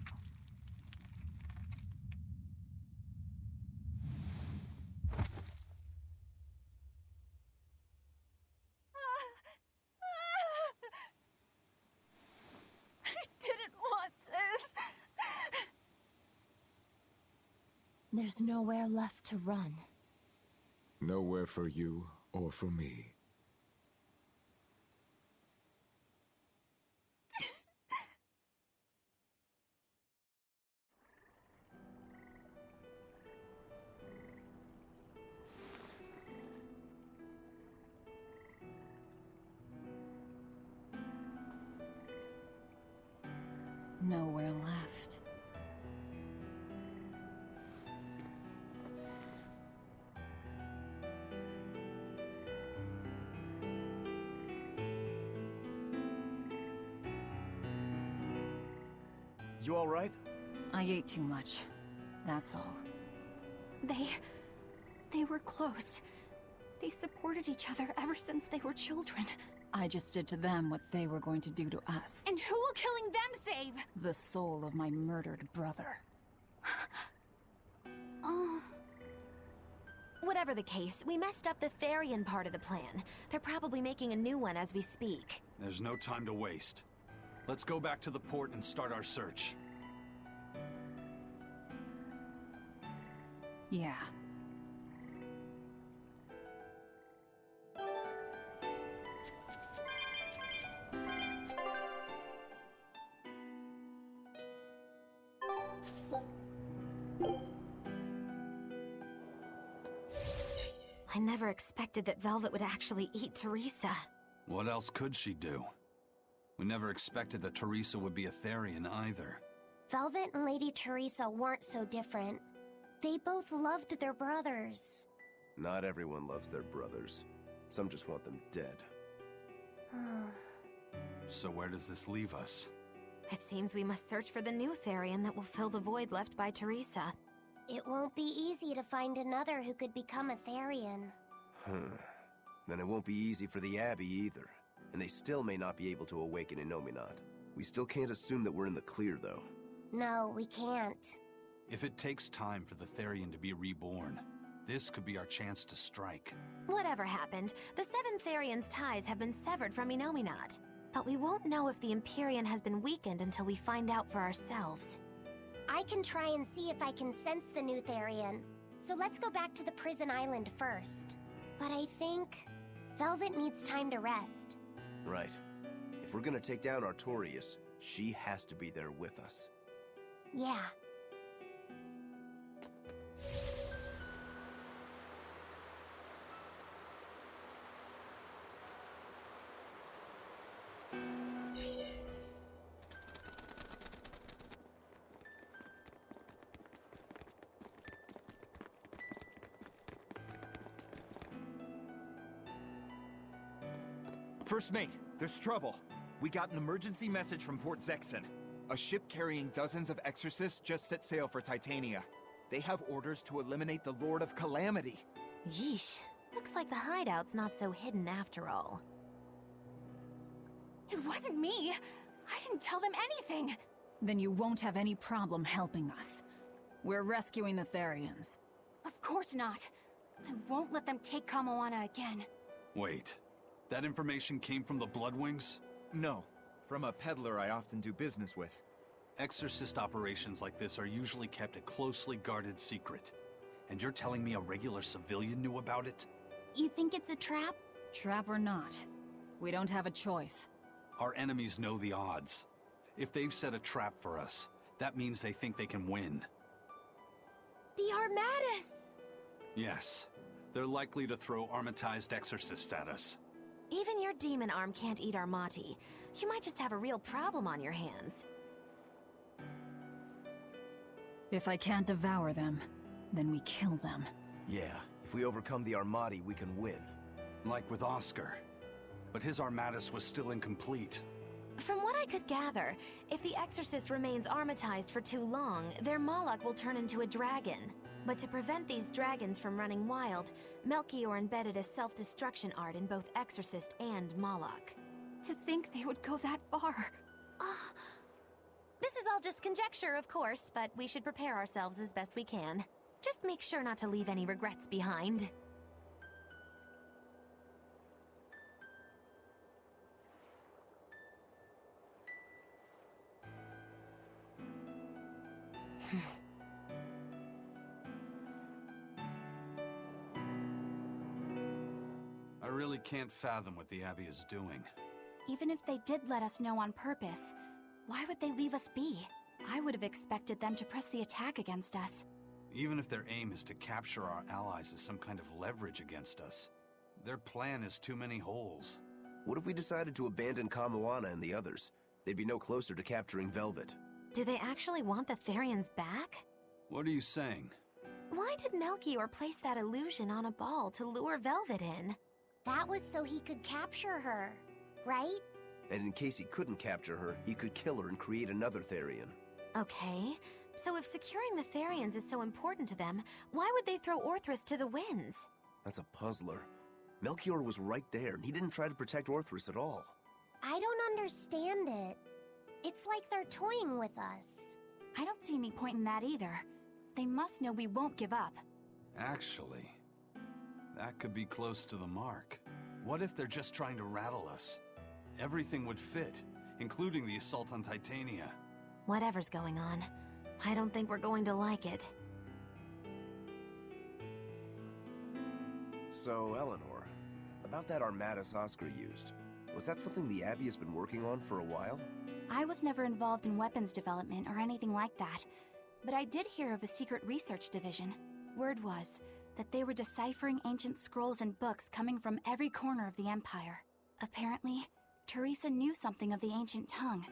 I didn't want this! There's nowhere left to run. Nowhere for you or for me. Nowhere left. You all right? I ate too much. That's all. They were close. They supported each other ever since they were children. I just did to them what they were going to do to us. And who will killing them save? The soul of my murdered brother. Whatever the case, we messed up the Therian part of the plan. They're probably making a new one as we speak. There's no time to waste. Let's go back to the port and start our search. Yeah. I never expected that Velvet would actually eat Teresa. What else could she do? We never expected that Teresa would be a Therian either. Velvet and Lady Teresa weren't so different. They both loved their brothers. Not everyone loves their brothers. Some just want them dead. So where does this leave us? It seems we must search for the new Therian that will fill the void left by Teresa. It won't be easy to find another who could become a Therian. Then it won't be easy for the Abbey either. And they still may not be able to awaken Innominat. We still can't assume that we're in the clear, though. No, we can't. If it takes time for the Therian to be reborn, this could be our chance to strike. Whatever happened, the Seven Therians' ties have been severed from Innominat. But we won't know if the Empyrean has been weakened until we find out for ourselves. I can try and see if I can sense the new Therian. So let's go back to the prison island first. But I think Velvet needs time to rest. Right. If we're gonna take down Artorias, she has to be there with us. Yeah. First mate, there's trouble. We got an emergency message from Port Zexon. A ship carrying dozens of exorcists just set sail for Titania. They have orders to eliminate the Lord of Calamity. Yeesh. Looks like the hideout's not so hidden after all. It wasn't me. I didn't tell them anything. Then you won't have any problem helping us. We're rescuing the Therians. Of course not. I won't let them take Kamoana again. Wait. That information came from the Bloodwings? No, from a peddler I often do business with. Exorcist operations like this are usually kept a closely guarded secret. And you're telling me a regular civilian knew about it? You think it's a trap? Trap or not, we don't have a choice. Our enemies know the odds. If they've set a trap for us, that means they think they can win. The Armatus! Yes, they're likely to throw armatized exorcists at us. Even your demon arm can't eat Armati. You might just have a real problem on your hands. If I can't devour them, then we kill them. Yeah, if we overcome the Armati, we can win. Like with Oscar. But his Armatus was still incomplete. From what I could gather, if the Exorcist remains armatized for too long, their Moloch will turn into a dragon. But to prevent these dragons from running wild, Melchior embedded a self-destruction art in both Exorcist and Moloch. To think they would go that far. This is all just conjecture, of course, but we should prepare ourselves as best we can. Just make sure not to leave any regrets behind. I really can't fathom what the Abbey is doing. Even if they did let us know on purpose, why would they leave us be? I would have expected them to press the attack against us. Even if their aim is to capture our allies as some kind of leverage against us, their plan has too many holes. What if we decided to abandon Kamoana and the others? They'd be no closer to capturing Velvet. Do they actually want the Therians back? What are you saying? Why did Melchior place that illusion on a ball to lure Velvet in? That was so he could capture her, right? And in case he couldn't capture her, he could kill her and create another Therian. Okay, so if securing the Therians is so important to them, why would they throw Orthrus to the winds? That's a puzzler. Melchior was right there, and he didn't try to protect Orthrus at all. I don't understand it. It's like they're toying with us. I don't see any point in that either. They must know we won't give up. Actually, that could be close to the mark. What if they're just trying to rattle us? Everything would fit, including the assault on Titania. Whatever's going on, I don't think we're going to like it. So, Eleanor, about that Armatus Oscar used, was that something the Abbey has been working on for a while? I was never involved in weapons development or anything like that, but I did hear of a secret research division. Word was, that they were deciphering ancient scrolls and books coming from every corner of the Empire. Apparently, Teresa knew something of the ancient tongue,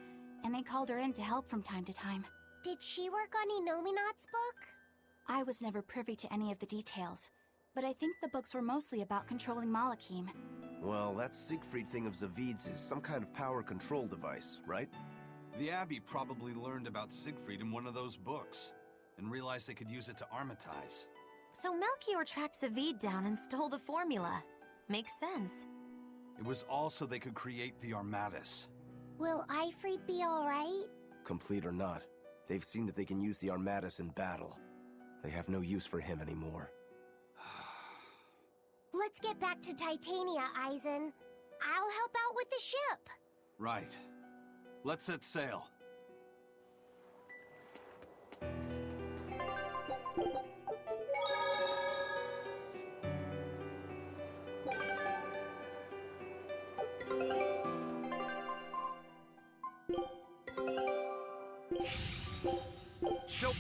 and they called her in to help from time to time. Did she work on Inominat's book? I was never privy to any of the details, but I think the books were mostly about controlling Malachim. Well, that Siegfried thing of Zavid's is some kind of power control device, right? The Abbey probably learned about Siegfried in one of those books, and realized they could use it to armatize. So Melchior tracked Zavid down and stole the formula. Makes sense. It was all so they could create the Armatus. Will Ifrid be alright? Complete or not, they've seen that they can use the Armatus in battle. They have no use for him anymore. Let's get back to Titania, Eisen. I'll help out with the ship. Right. Let's set sail. Show.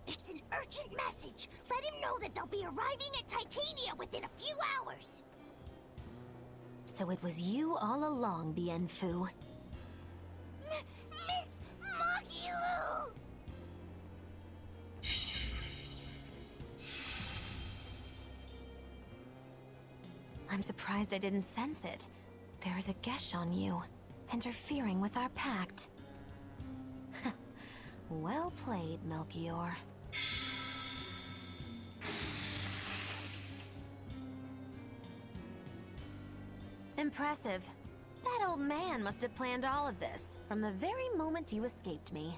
It's an urgent message. Let him know that they'll be arriving at Titania within a few hours. So it was you all along, Bienfu. Miss Magilu! I'm surprised I didn't sense it. There is a gesh on you, interfering with our pact. Well played, Melchior. Impressive. That old man must have planned all of this, from the very moment you escaped me.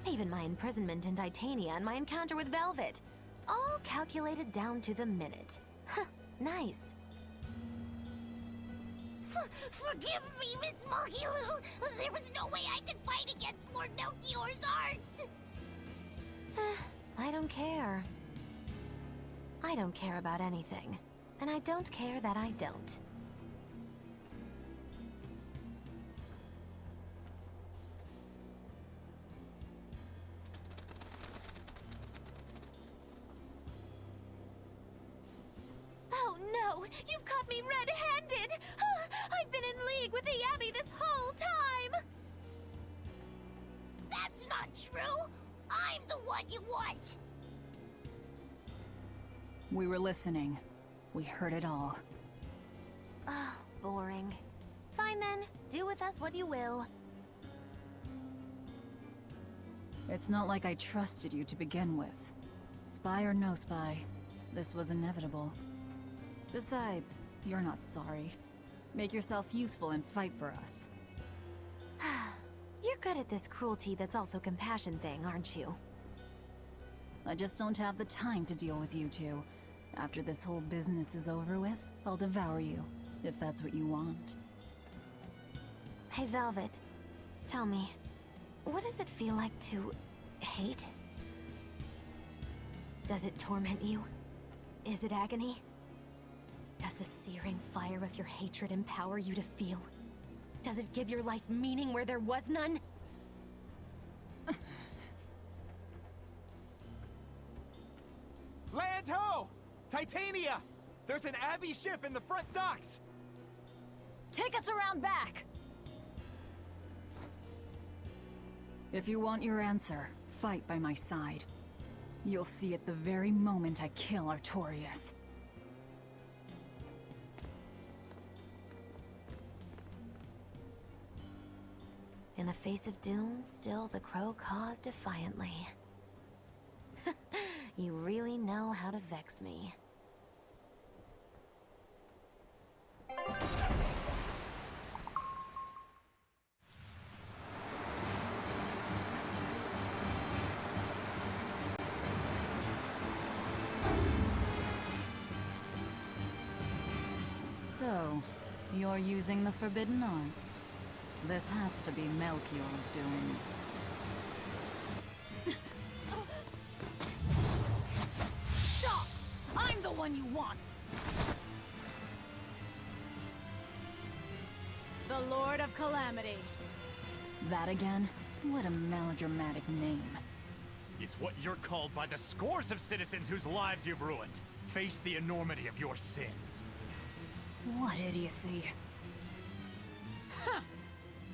Even my imprisonment in Titania and my encounter with Velvet. All calculated down to the minute. Nice. Forgive me, Miss Magilu! There was no way I could fight against Lord Melchior's arts! I don't care. I don't care about anything. And I don't care that I don't. Oh no! You've caught me red-handed! I've been in league with the Abbey this whole time! That's not true! I'm the one you want! We were listening. We heard it all. Oh, boring. Fine then, do with us what you will. It's not like I trusted you to begin with. Spy or no spy, this was inevitable. Besides, you're not sorry. Make yourself useful and fight for us. You're good at this cruelty that's also compassion thing, aren't you? I just don't have the time to deal with you two. After this whole business is over with, I'll devour you, if that's what you want. Hey, Velvet. Tell me, what does it feel like to hate? Does it torment you? Is it agony? Does the searing fire of your hatred empower you to feel? Does it give your life meaning where there was none? Land ho! Titania! There's an Abbey ship in the front docks! Take us around back! If you want your answer, fight by my side. You'll see it the very moment I kill Artorias. In the face of doom, still the crow caws defiantly. You really know how to vex me. So, you're using the Forbidden Arts. This has to be Melchior's doing. Stop! I'm the one you want! The Lord of Calamity. That again? What a melodramatic name. It's what you're called by the scores of citizens whose lives you've ruined. Face the enormity of your sins. What idiocy. Huh!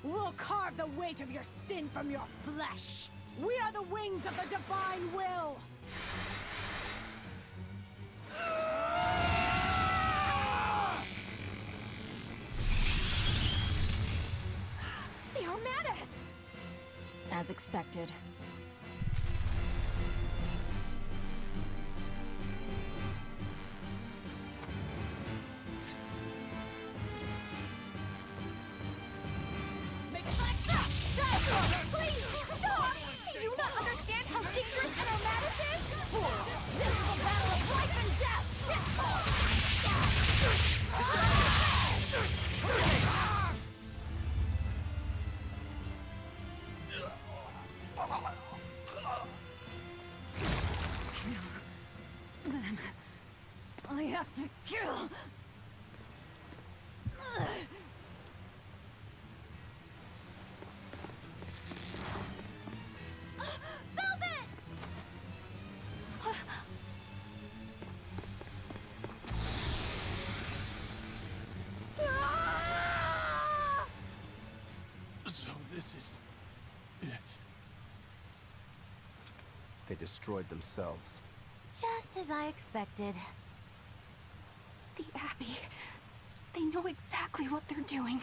We'll carve the weight of your sin from your flesh! We are the wings of the divine will! They are mad at us! As expected. Make it like that! Please, stop! Do you not understand how dangerous an Armatus is? Fools! This is a battle of life and death! Them. I have to kill. Velvet! So this is it. They destroyed themselves. Just as I expected. The Abbey. They know exactly what they're doing.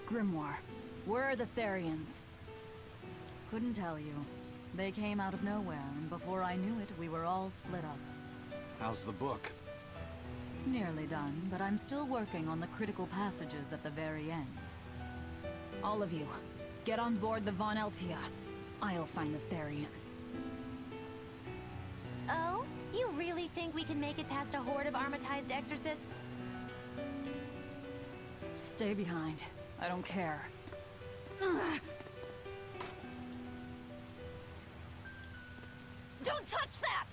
Grimoire, where are the Therians? Couldn't tell you. They came out of nowhere, and before I knew it, we were all split up. How's the book? Nearly done, but I'm still working on the critical passages at the very end. All of you, get on board the Von Eltia. I'll find the Therians. Oh? You really think we can make it past a horde of armatized exorcists? Stay behind. I don't care. Don't touch that!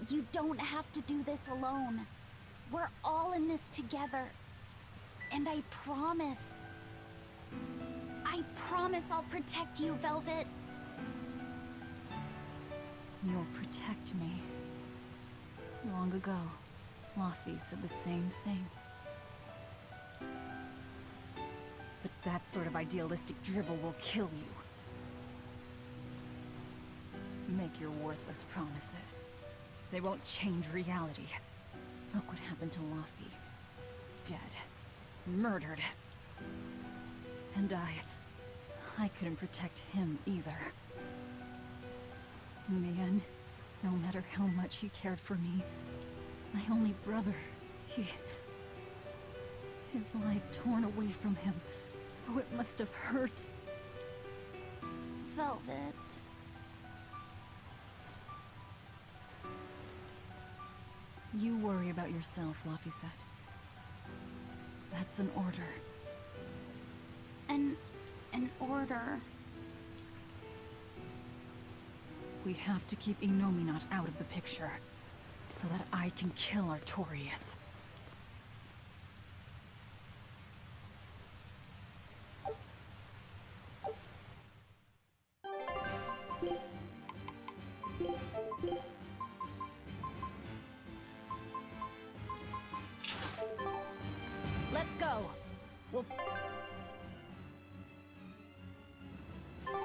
You don't have to do this alone. We're all in this together. And I promise I'll protect you, Velvet. You'll protect me. Long ago, Laffy said the same thing. But that sort of idealistic drivel will kill you. Make your worthless promises. They won't change reality. Look what happened to Laffy. Dead. Murdered. And I couldn't protect him either. In the end, no matter how much he cared for me, my only brother, his life torn away from him. Oh, it must have hurt. Velvet. You worry about yourself, Laffy. That's an order. An order. We have to keep Inominat out of the picture, so that I can kill Artorias. Let's go! We'll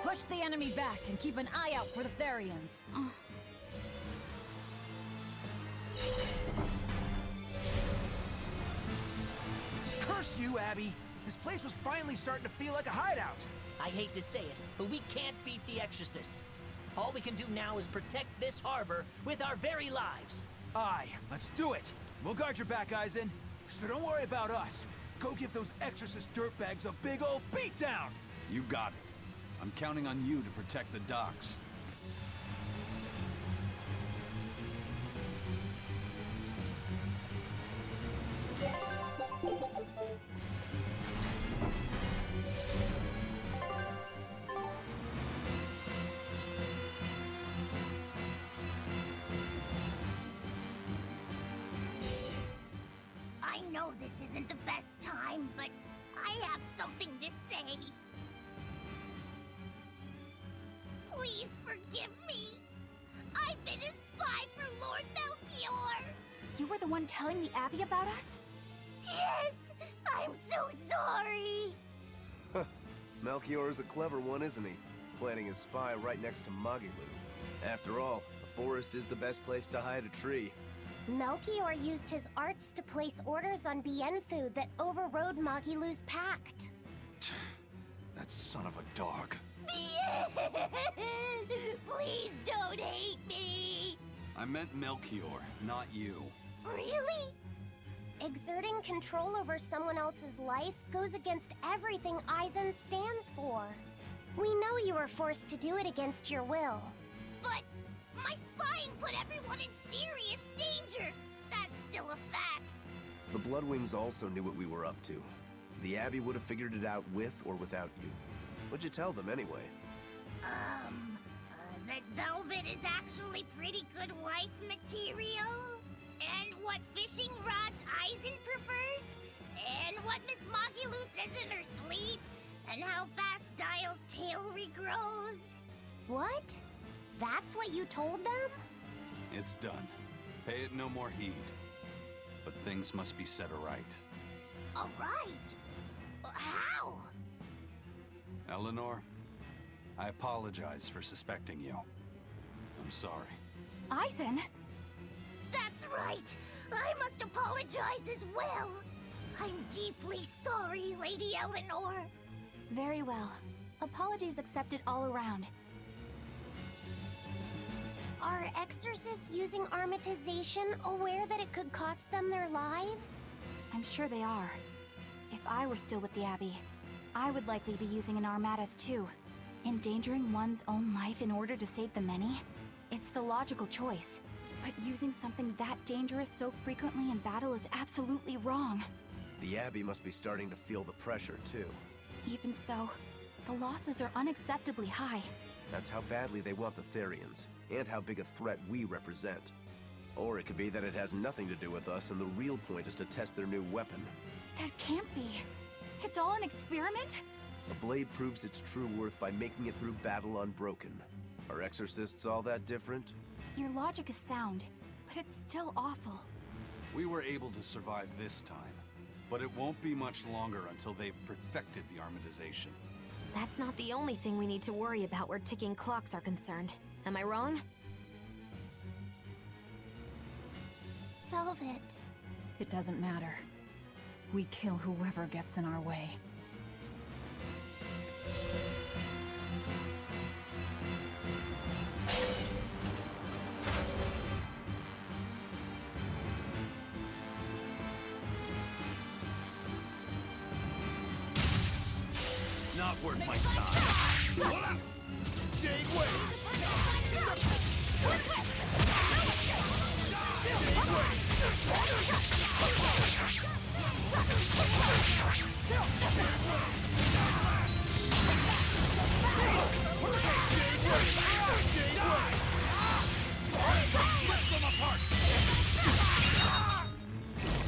push the enemy back and keep an eye out for the Therians. Curse you, Abby! This place was finally starting to feel like a hideout. I hate to say it, but we can't beat the Exorcists. All we can do now is protect this harbor with our very lives. Aye, let's do it! We'll guard your back, Eisen. So don't worry about us. Go give those Exorcist dirtbags a big ol' beatdown! You got it. I'm counting on you to protect the docks. I know this isn't the best time, but I have something to say. Please forgive me. one telling the Abbey about us? Yes! I'm so sorry! Melchior is a clever one, isn't he? Planting his spy right next to Magilu. After all, the forest is the best place to hide a tree. Melchior used his arts to place orders on Bienfu that overrode Magilu's pact. That son of a dog. Please don't hate me! I meant Melchior, not you. Really? Exerting control over someone else's life goes against everything Aizen stands for. We know you were forced to do it against your will. But my spying put everyone in serious danger! That's still a fact! The Bloodwings also knew what we were up to. The Abbey would have figured it out with or without you. What'd you tell them anyway? That Velvet is actually pretty good wife material? And what fishing rods Aizen prefers? And what Miss Magilu says in her sleep? And how fast Dial's tail regrows? What? That's what you told them? It's done. Pay it no more heed. But things must be set aright. Alright. How? Eleanor, I apologize for suspecting you. I'm sorry. Aizen? That's right! I must apologize as well! I'm deeply sorry, Lady Eleanor! Very well. Apologies accepted all around. Are exorcists using armatization aware that it could cost them their lives? I'm sure they are. If I were still with the Abbey, I would likely be using an armatus too. Endangering one's own life in order to save the many? It's the logical choice. But using something that dangerous so frequently in battle is absolutely wrong. The Abbey must be starting to feel the pressure, too. Even so, the losses are unacceptably high. That's how badly they want the Therians, and how big a threat we represent. Or it could be that it has nothing to do with us, and the real point is to test their new weapon. That can't be. It's all an experiment? A blade proves its true worth by making it through battle unbroken. Are exorcists all that different? Your logic is sound, but it's still awful. We were able to survive this time, but it won't be much longer until they've perfected the armatization. That's not the only thing we need to worry about where ticking clocks are concerned. Am I wrong? Velvet. It doesn't matter. We kill whoever gets in our way. Not worth my time. Jade waves!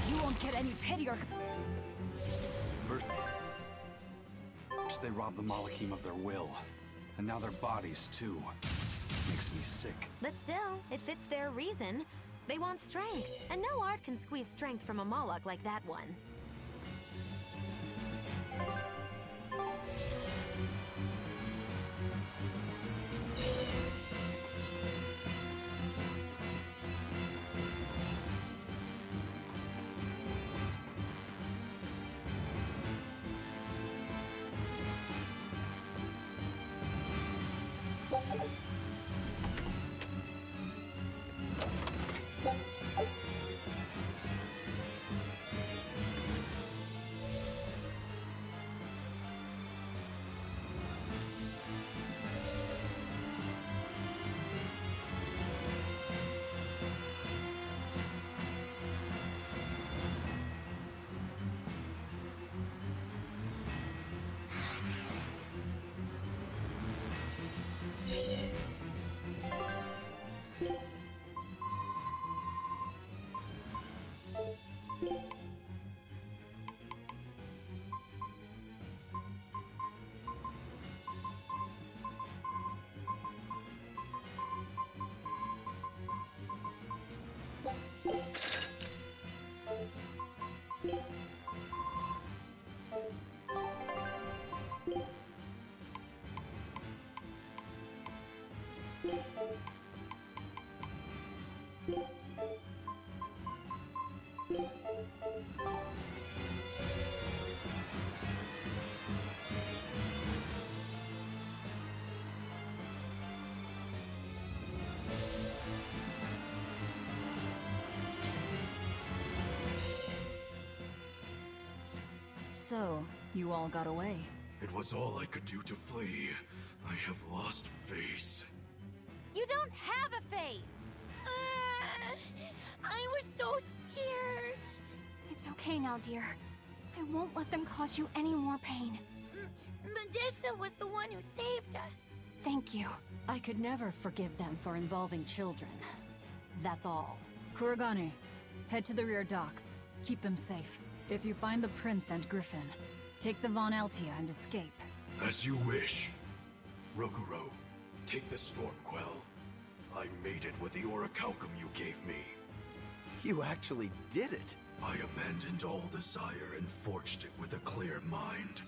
You won't get any pity or... First, they robbed the Malachim of their will. And now their bodies, too. Makes me sick. But still, it fits their reason. They want strength, and no art can squeeze strength from a Moloch like that one. So, you all got away. It was all I could do to flee. I have lost face. You don't have a face! I was so scared! It's okay now, dear. I won't let them cause you any more pain. Medusa was the one who saved us. Thank you. I could never forgive them for involving children. That's all. Kurogane, head to the rear docks. Keep them safe. If you find the Prince and Griffin, take the Von Altia and escape. As you wish. Rokuro, take the Stormquell. I made it with the orichalcum you gave me. You actually did it! I abandoned all desire and forged it with a clear mind.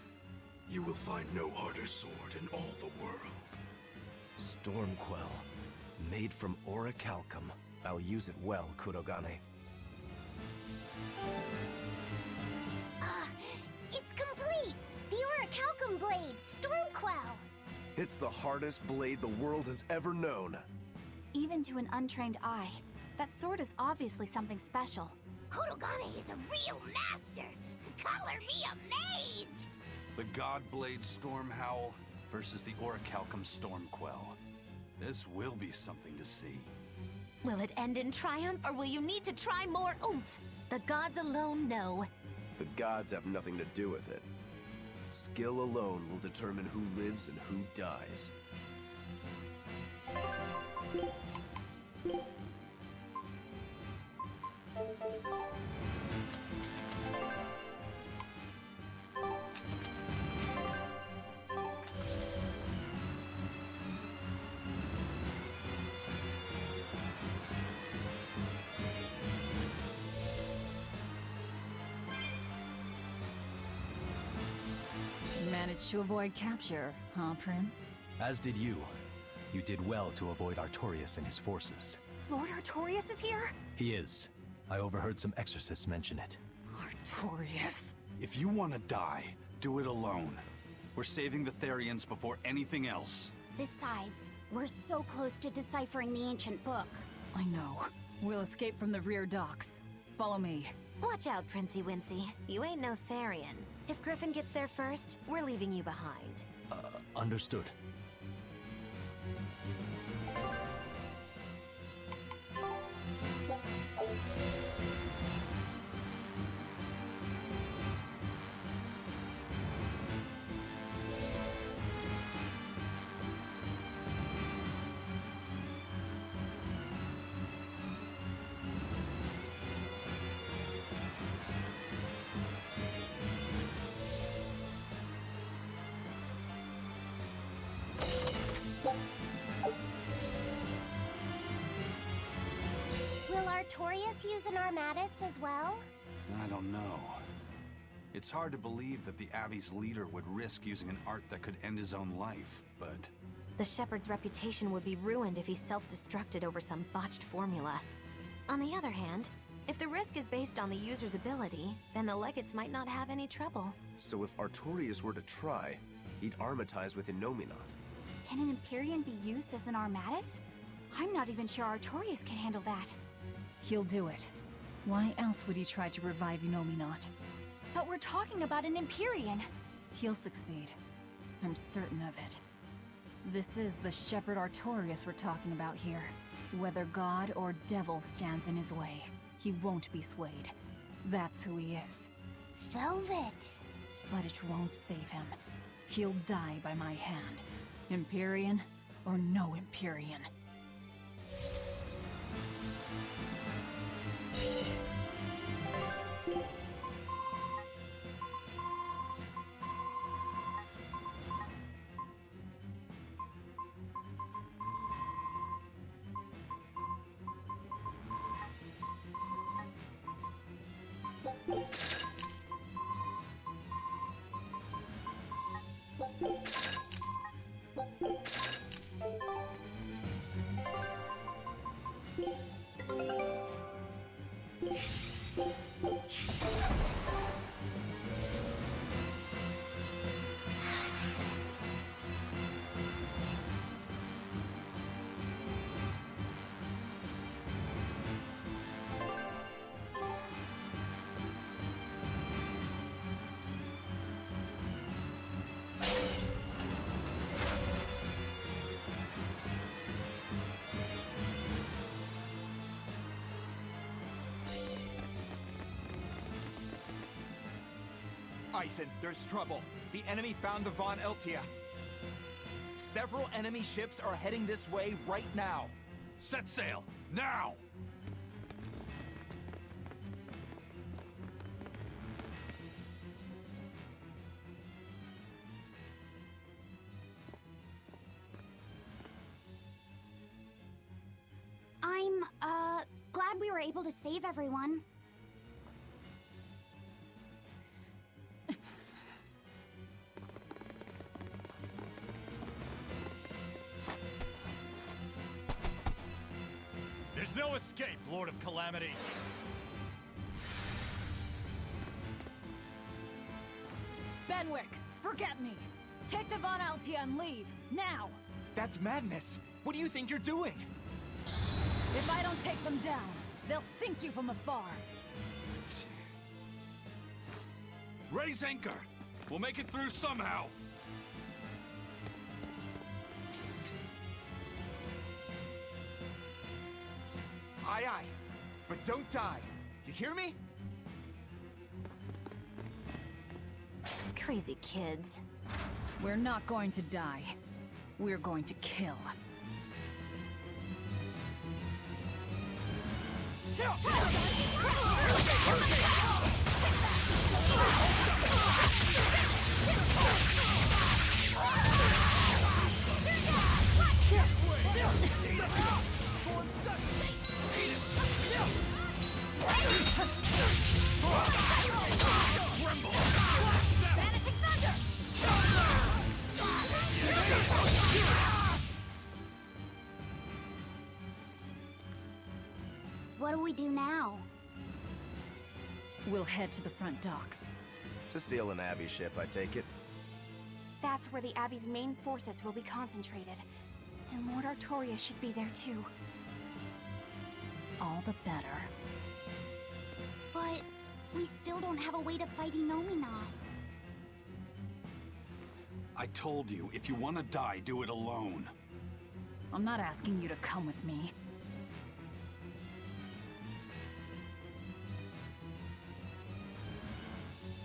You will find no harder sword in all the world. Stormquell. Made from orichalcum. I'll use it well, Kurogane. It's complete! The orichalcum blade, Stormquell! It's the hardest blade the world has ever known. Even to an untrained eye, that sword is obviously something special. Kurogane is a real master! Color me amazed! The Godblade Stormhowl versus the Orichalcum Stormquell. This will be something to see. Will it end in triumph, or will you need to try more oomph? The gods alone know. The gods have nothing to do with it. Skill alone will determine who lives and who dies. Managed to avoid capture, huh, Prince? As did you. You did well to avoid Artorias and his forces. Lord Artorias is here? He is. I overheard some exorcists mention it. Artorias. If you want to die, do it alone. We're saving the Therians before anything else. Besides, we're so close to deciphering the ancient book. I know. We'll escape from the rear docks. Follow me. Watch out, Princey Wincy. You ain't no Therian. If Griffin gets there first, we're leaving you behind. Understood. Will Artorias use an Armatus as well? I don't know. It's hard to believe that the Abbey's leader would risk using an art that could end his own life, but... The Shepherd's reputation would be ruined if he self-destructed over some botched formula. On the other hand, if the risk is based on the user's ability, then the Legates might not have any trouble. So if Artorias were to try, he'd armatize with Innominat. Can an Empyrean be used as an Armatus? I'm not even sure Artorias can handle that. He'll do it. Why else would he try to revive Innominat? But we're talking about an Empyrean. He'll succeed. I'm certain of it. This is the Shepherd Artorias we're talking about here. Whether god or devil stands in his way, he won't be swayed. That's who he is. Velvet! But it won't save him. He'll die by my hand. Empyrean or no Empyrean. Eisen, there's trouble. The enemy found the Von Eltia. Several enemy ships are heading this way right now. Set sail, now! I'm, glad we were able to save everyone. There's no escape, Lord of Calamity. Benwick, forget me. Take the Von Altia and leave, now! That's madness. What do you think you're doing? If I don't take them down, they'll sink you from afar. Raise anchor! We'll make it through somehow! Aye, aye. But don't die. You hear me? Crazy kids. We're not going to die. We're going to kill. What do we do now? We'll head to the front docks. To steal an Abbey ship, I take it. That's where the Abbey's main forces will be concentrated. And Lord Artorias should be there too. All the better. But we still don't have a way to fight Innominat. I told you, if you want to die, do it alone. I'm not asking you to come with me.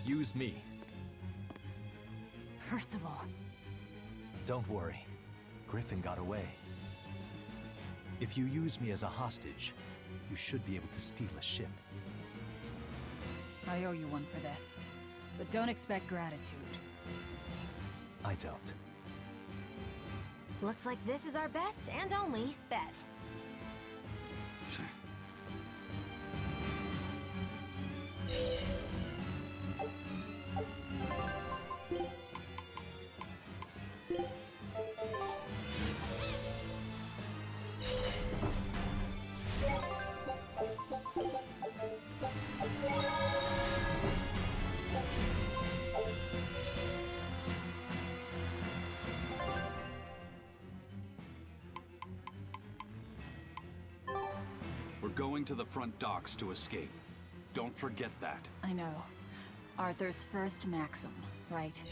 Use me. Percival. Don't worry. Griffin got away. If you use me as a hostage, you should be able to steal a ship. I owe you one for this. But don't expect gratitude. I don't. Looks like this is our best and only bet. We're going to the front docks to escape. Don't forget that. I know. Arthur's first maxim, right?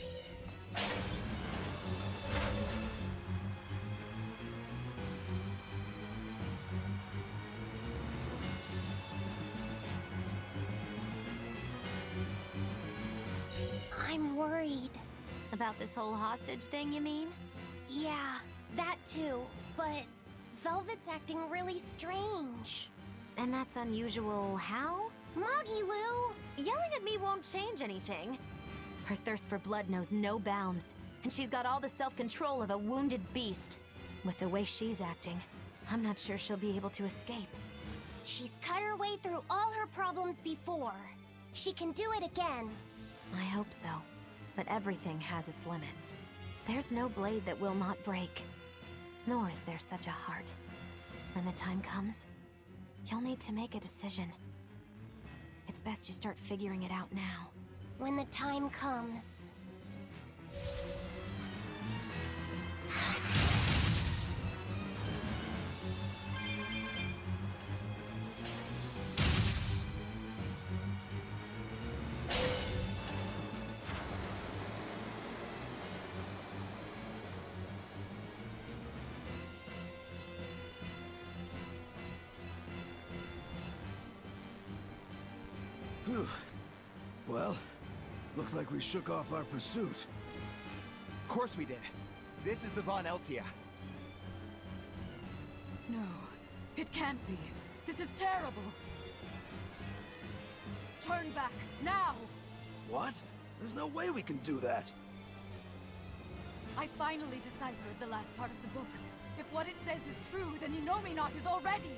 I'm worried. About this whole hostage thing, you mean? Yeah, that too. But Velvet's acting really strange. And that's unusual how? Moggy Lou! Yelling at me won't change anything. Her thirst for blood knows no bounds, and she's got all the self-control of a wounded beast. With the way she's acting, I'm not sure she'll be able to escape. She's cut her way through all her problems before. She can do it again. I hope so. But everything has its limits. There's no blade that will not break. Nor is there such a heart. When the time comes, You'll need to make a decision. It's best you start figuring it out now. When the time comes. Phew. Well, looks like we shook off our pursuit. Of course we did. This is the Von Eltia. No, it can't be. This is terrible. Turn back, now! What? There's no way we can do that. I finally deciphered the last part of the book. If what it says is true, then Innominat is already...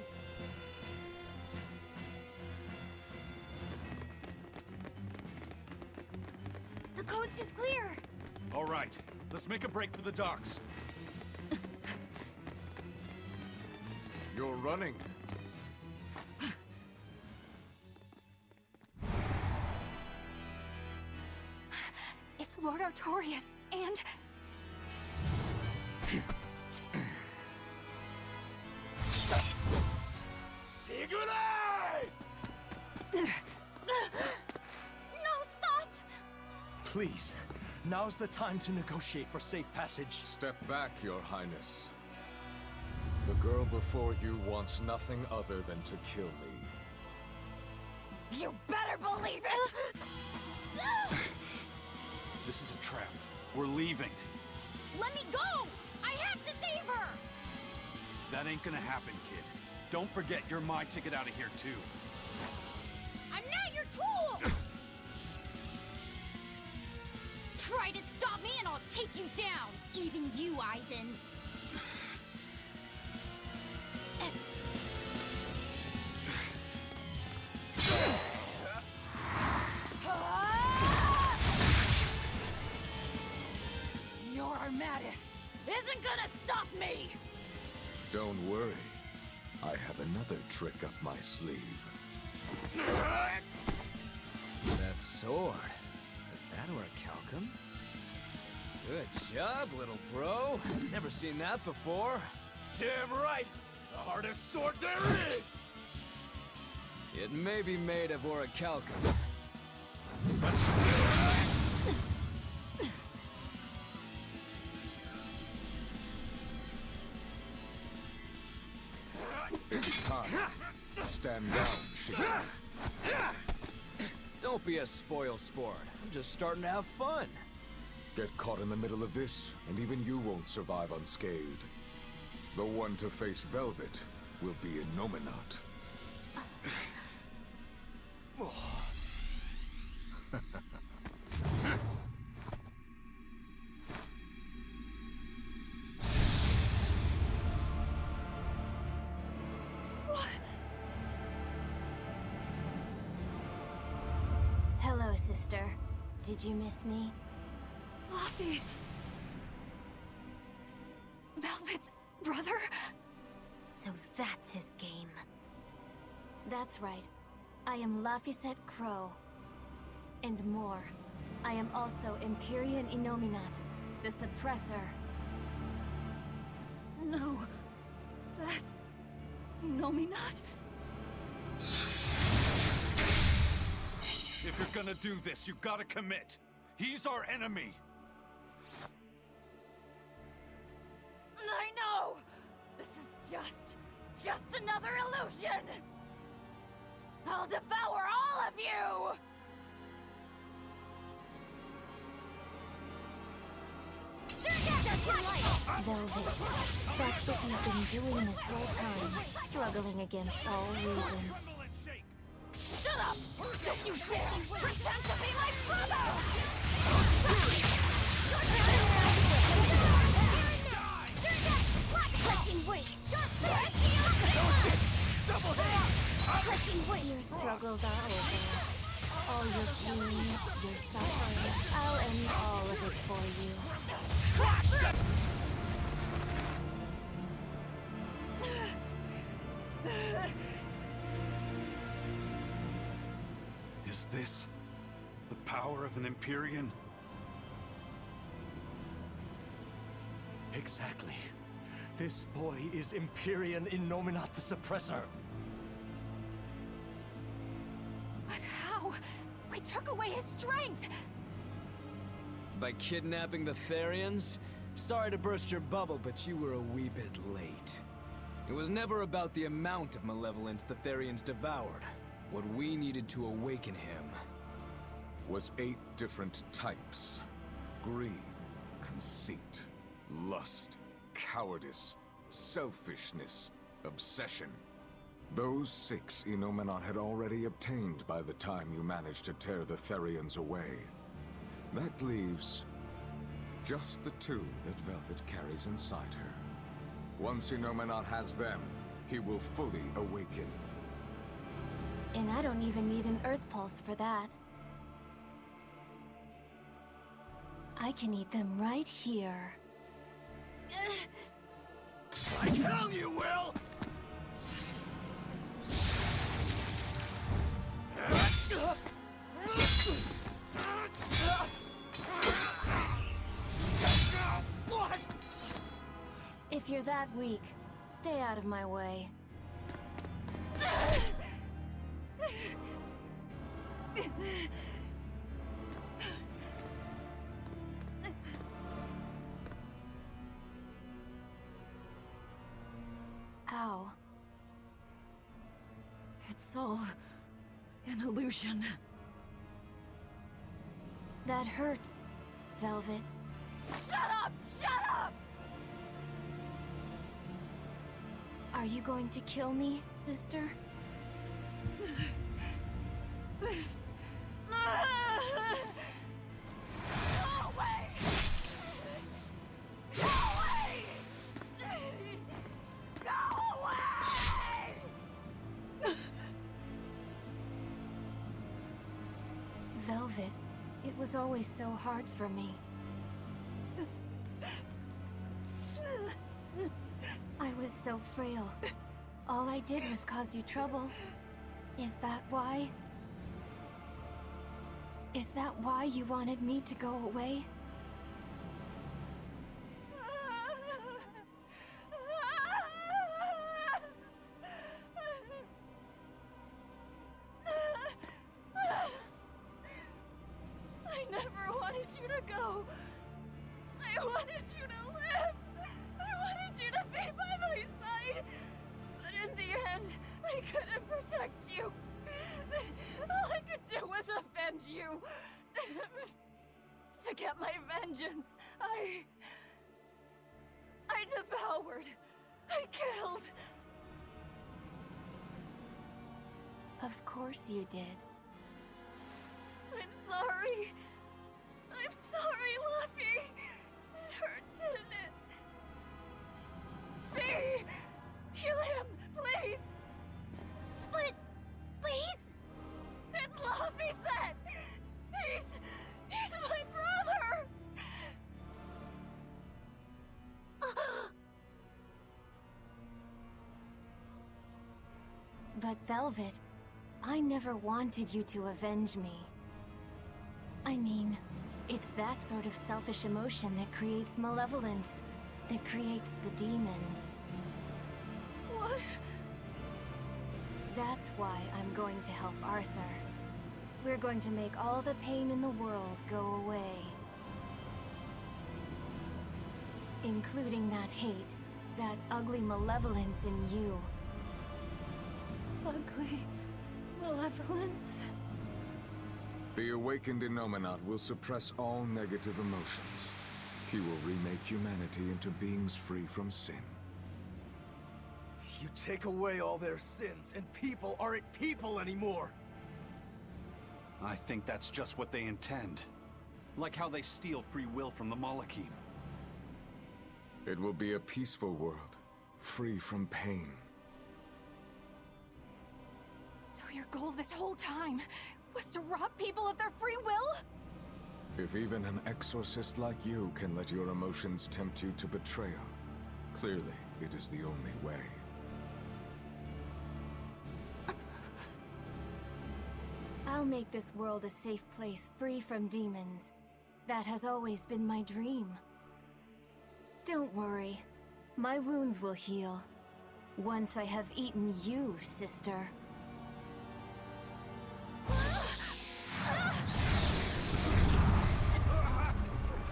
The coast is clear! All right, let's make a break for the docks. You're running. It's Lord Artorias, and... Sigurd! No, stop! Please, now's the time to negotiate for safe passage. Step back, Your Highness. The girl before you wants nothing other than to kill me. You better believe it! This is a trap. We're leaving. Let me go! I have to save her! That ain't gonna happen, kid. Don't forget you're my ticket out of here, too. I'm not your tool! Try to stop me and I'll take you down! Even you, Aizen! Your Armatus isn't gonna stop me! Don't worry. I have another trick up my sleeve. That sword. Is that orichalcum? Good job, little bro. Never seen that before. Damn right! The hardest sword there is! It may be made of orichalcum, but still... It's time. Stand down, Shiki. Don't be a spoil sport. I'm just starting to have fun. Get caught in the middle of this, and even you won't survive unscathed. The one to face Velvet will be Innominat. Hello, sister. Did you miss me? Laffy! Velvet's brother? So that's his game. That's right. I am Laphicet Crow. And more. I am also Empyrean Innominat, the Suppressor. No. That's... Innominat? If you're gonna do this, you gotta commit. He's our enemy. I know! This is just another illusion! I'll devour all of you! Velvet, that's what you've been doing this whole time, struggling against all reason. Shut up! Don't you dare pretend to be my brother! Crushing weight! Crushing weight! Your struggles are over. All your pain, your suffering, I'll end all of it for you. Is this the power of an Empyrean? Exactly. This boy is Empyrean Innominat the Suppressor. But how? We took away his strength! By kidnapping the Therians? Sorry to burst your bubble, but you were a wee bit late. It was never about the amount of malevolence the Therians devoured. What we needed to awaken him was 8 different types. Greed, conceit, lust, cowardice, selfishness, obsession. Those 6 Innominat had already obtained by the time you managed to tear the Therians away. That leaves just the 2 that Velvet carries inside her. Once Innominat has them, he will fully awaken. And I don't even need an Earth Pulse for that. I can eat them right here. Like hell you will! What? If you're that weak, stay out of my way. Ow. It's all an illusion. That hurts, Velvet. Shut up! Shut up! Are you going to kill me, sister? Go away! Go away! Go away! Velvet, it was always so hard for me. I was so frail. All I did was cause you trouble. Is that why? Is that why you wanted me to go away? I never wanted you to go. I wanted you to live. I wanted you to be by my side. But in the end, I couldn't protect you. All I could do was avenge you. To get my vengeance, I devoured. I killed. Of course you did. I'm sorry. I'm sorry, Luffy. It hurt, didn't it? Fee! Kill him, please! But he's... It's Luffy said! He's my brother! But Velvet, I never wanted you to avenge me. I mean, it's that sort of selfish emotion that creates malevolence, that creates the demons. What? That's why I'm going to help Arthur. We're going to make all the pain in the world go away. Including that hate, that ugly malevolence in you. Ugly malevolence? The awakened Innominat will suppress all negative emotions. He will remake humanity into beings free from sin. You take away all their sins, and people aren't people anymore! I think that's just what they intend. Like how they steal free will from the Malachim. It will be a peaceful world, free from pain. So your goal this whole time was to rob people of their free will? If even an exorcist like you can let your emotions tempt you to betrayal, clearly it is the only way. I'll make this world a safe place free from demons. That has always been my dream. Don't worry. My wounds will heal. Once I have eaten you, sister.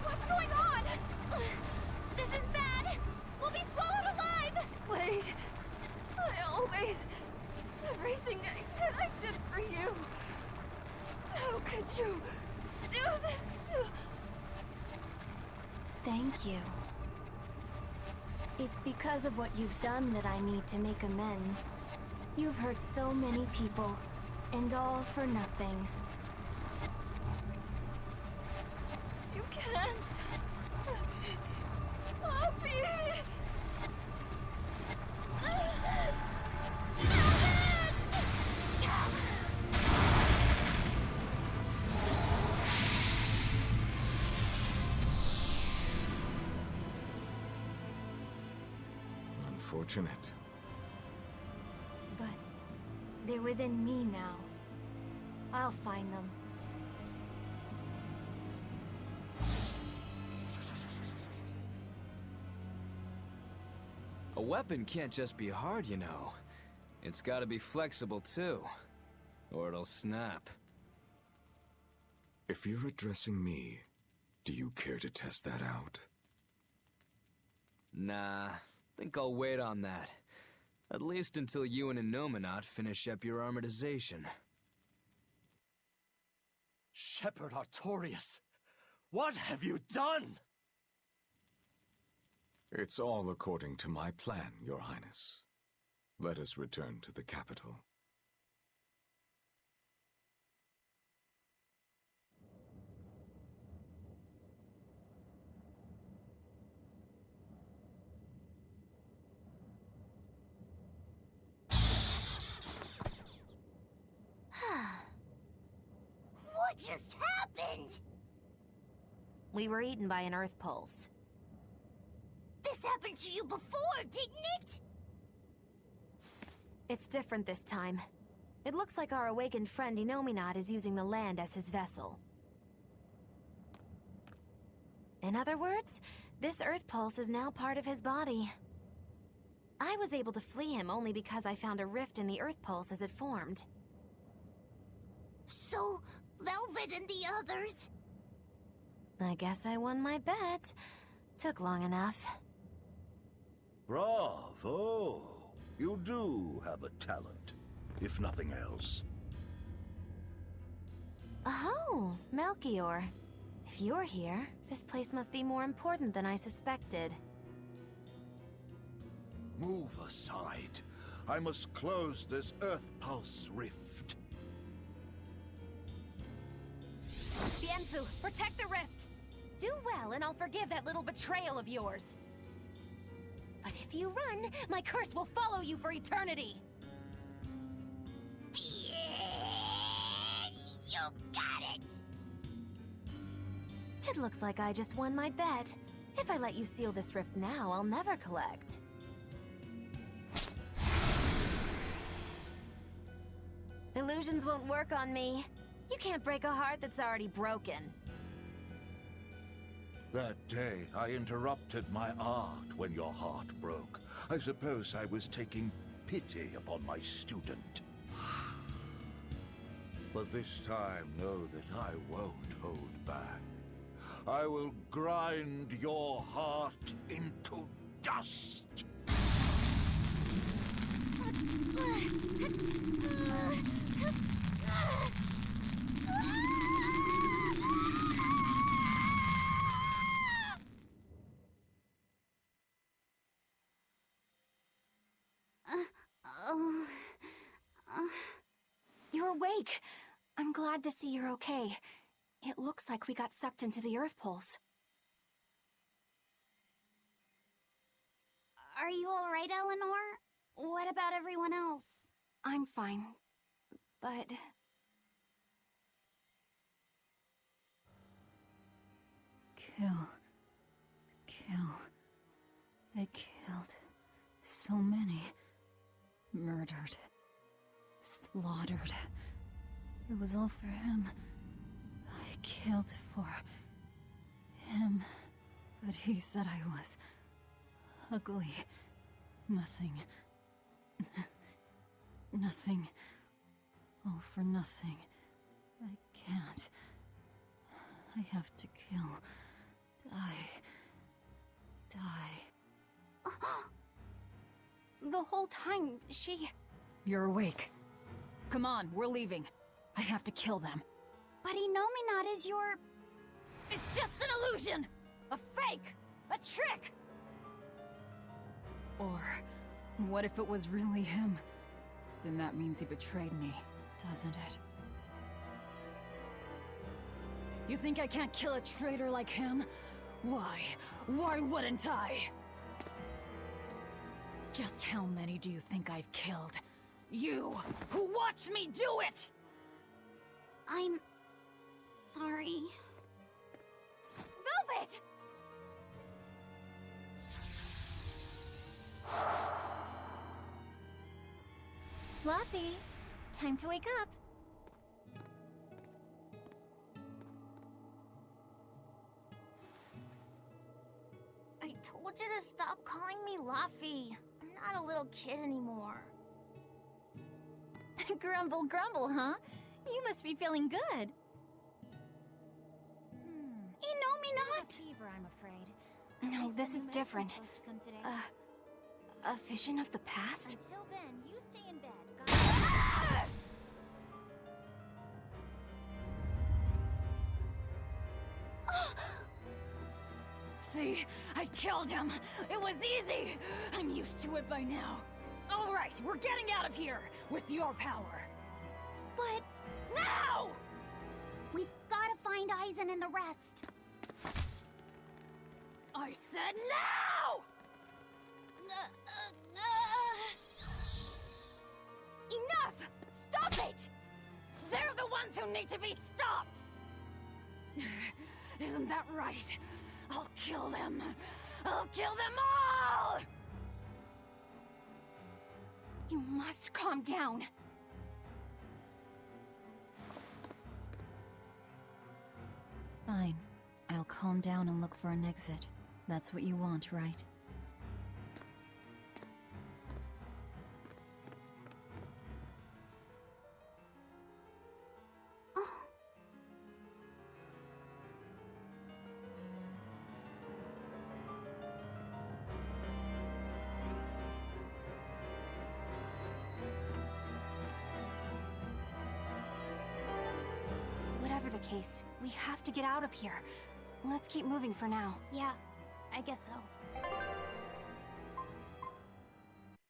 What's going on? This is bad! We'll be swallowed alive! Wait. Everything I did for you. How could you do this to... Thank you. It's because of what you've done that I need to make amends. You've hurt so many people, and all for nothing. You can't... Poppy! Unfortunate. But they're within me now. I'll find them. A weapon can't just be hard, you know. It's gotta be flexible, too. Or it'll snap. If you're addressing me, do you care to test that out? Nah, think I'll wait on that. At least until you and Innominat finish up your armorization. Shepherd Artorias, what have you done? It's all according to my plan, Your Highness. Let us return to the capital. What just happened? We were eaten by an Earth pulse. This happened to you before, didn't it? It's different this time. It looks like our awakened friend Innominat is using the land as his vessel. In other words, this Earth pulse is now part of his body. I was able to flee him only because I found a rift in the Earth pulse as it formed. So, Velvet and the others? I guess I won my bet. Took long enough. Bravo! You do have a talent, if nothing else. Oh, Melchior. If you're here, this place must be more important than I suspected. Move aside. I must close this Earth Pulse rift. Bienfu, protect the rift! Do well, and I'll forgive that little betrayal of yours. But if you run, my curse will follow you for eternity! You got it! It looks like I just won my bet. If I let you seal this rift now, I'll never collect. Illusions won't work on me. You can't break a heart that's already broken. That day, I interrupted my art when your heart broke. I suppose I was taking pity upon my student. But this time, know that I won't hold back. I will grind your heart into dust. You're awake! I'm glad to see you're okay. It looks like we got sucked into the Earth Pulse. Are you alright, Eleanor? What about everyone else? I'm fine, but... Kill. I killed so many. Murdered. Slaughtered. It was all for him. I killed for him. But he said I was ugly. Nothing. Nothing. All for nothing. I can't. I have to kill. Die. The whole time, she... You're awake. Come on, we're leaving. I have to kill them. But Inominat is your... It's just an illusion! A fake! A trick! Or, what if it was really him? Then that means he betrayed me, doesn't it? You think I can't kill a traitor like him? Why? Why wouldn't I? Just how many do you think I've killed? You, who watched me do it! I'm... sorry. Velvet! Fluffy, time to wake up. I told you to stop calling me Luffy. I'm not a little kid anymore. Grumble, grumble, huh? You must be feeling good. Inominat! Fever, I'm afraid. No, this is different. A vision of the past? Until then, you stay in bed. See? I killed him! It was easy! I'm used to it by now. Alright, we're getting out of here! With your power. But... Now! We've gotta find Aizen and the rest. I said now! Enough! Stop it! They're the ones who need to be stopped! Isn't that right? I'll kill them! I'll kill them all! You must calm down. Fine. I'll calm down and look for an exit. That's what you want, right? Whatever the case, we have to get out of here. Let's keep moving for now. Yeah, I guess so.